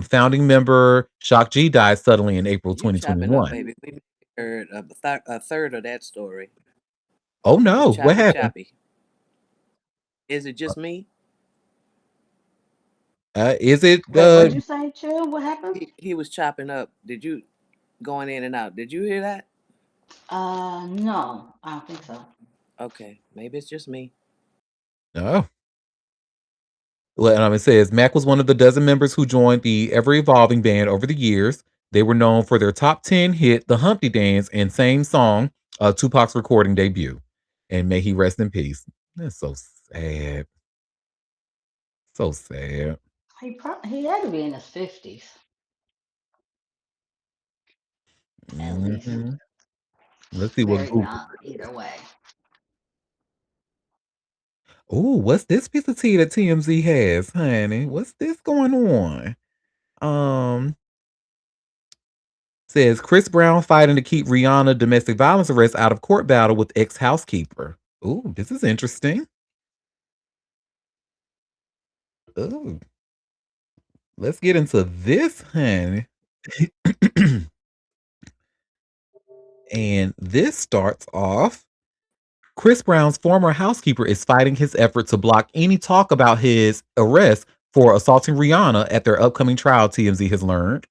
Founding member Shock G died suddenly in April You chopping up, 2021. baby. We heard a third of that story. Oh no, It's what choppy, happened? choppy. Is it just me? Is it wait, what'd you say, Chill? What happened? He was chopping up. Did you going in and out? Did you hear that? No, I don't think so. Okay, maybe it's just me. oh? Well, it says Mack was one of the dozen members who joined the ever evolving band over the years. They were known for their top 10 hit, The Humpty Dance, and same song, Tupac's recording debut. And may he rest in peace. That's so sad. So sad. He had to be in his 50s at least. Mhm. Let's see what Very Google. young, either way. Oh, what's this piece of tea that TMZ has, honey? What's this going on? Um, Says Chris Brown fighting to keep Rihanna domestic violence arrest out of court battle with ex housekeeper. Ooh, this is interesting. Ooh, let's get into this, honey. And this starts off. Chris Brown's former housekeeper is fighting his effort to block any talk about his arrest for assaulting Rihanna at their upcoming trial, TMZ has learned.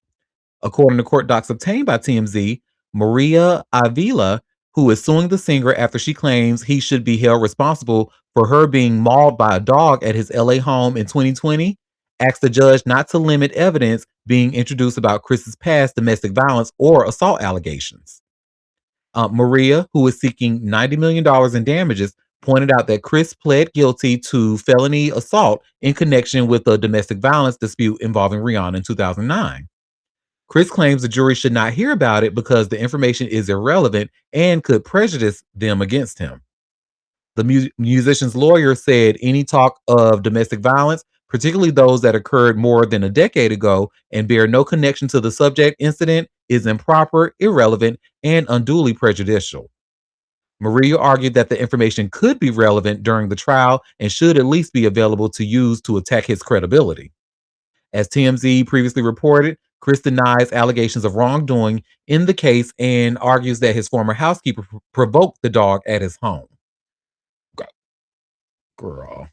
According to court docs obtained by TMZ, Maria Avila, who is suing the singer after she claims he should be held responsible for her being mauled by a dog at his LA home in 2020, asked the judge not to limit evidence being introduced about Chris's past domestic violence or assault allegations. Maria, who is seeking $90 million in damages, pointed out that Chris pled guilty to felony assault in connection with a domestic violence dispute involving Rihanna in 2009. Chris claims the jury should not hear about it because the information is irrelevant and could prejudice them against him. The musician's lawyer said any talk of domestic violence, particularly those that occurred more than a decade ago and bear no connection to the subject incident, is improper, irrelevant, and unduly prejudicial. Maria argued that the information could be relevant during the trial and should at least be available to use to attack his credibility. As TMZ previously reported, Chris denies allegations of wrongdoing in the case and argues that his former housekeeper provoked the dog at his home. Girl.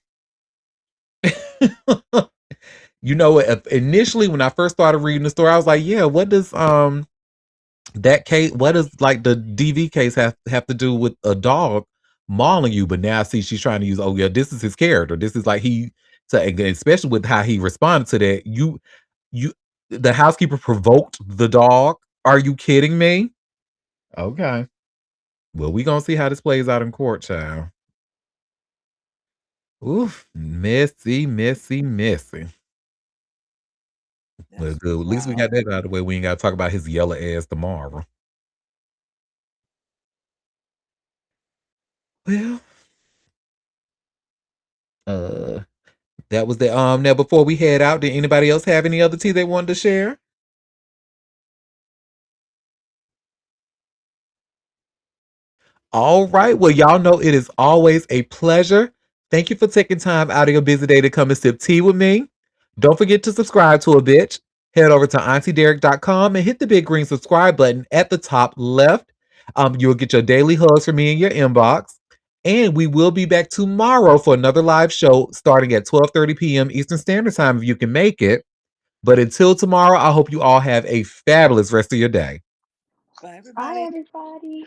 You know, initially when I first started reading the story, I was like, yeah, what does that case, what does like the DV case have to do with a dog mauling you? But now I see she's trying to use, oh yeah, this is his character. This is like especially with how he responded to that. The housekeeper provoked the dog. Are you kidding me? Okay. Well, we gonna see how this plays out in court, child. Oof, messy. Well, good. At least we got that out of the way. We ain't got to talk about his yellow ass tomorrow. Well, that was the now before we head out, did anybody else have any other tea they wanted to share? All right. Well, y'all know it is always a pleasure. Thank you for taking time out of your busy day to come and sip tea with me. Don't forget to subscribe to a bitch. Head over to auntiederek.com and hit the big green subscribe button at the top left. You'll get your daily hugs from me in your inbox. And we will be back tomorrow for another live show starting at 12:30 p.m. Eastern Standard Time if you can make it. But until tomorrow, I hope you all have a fabulous rest of your day. Bye, everybody. Bye, everybody.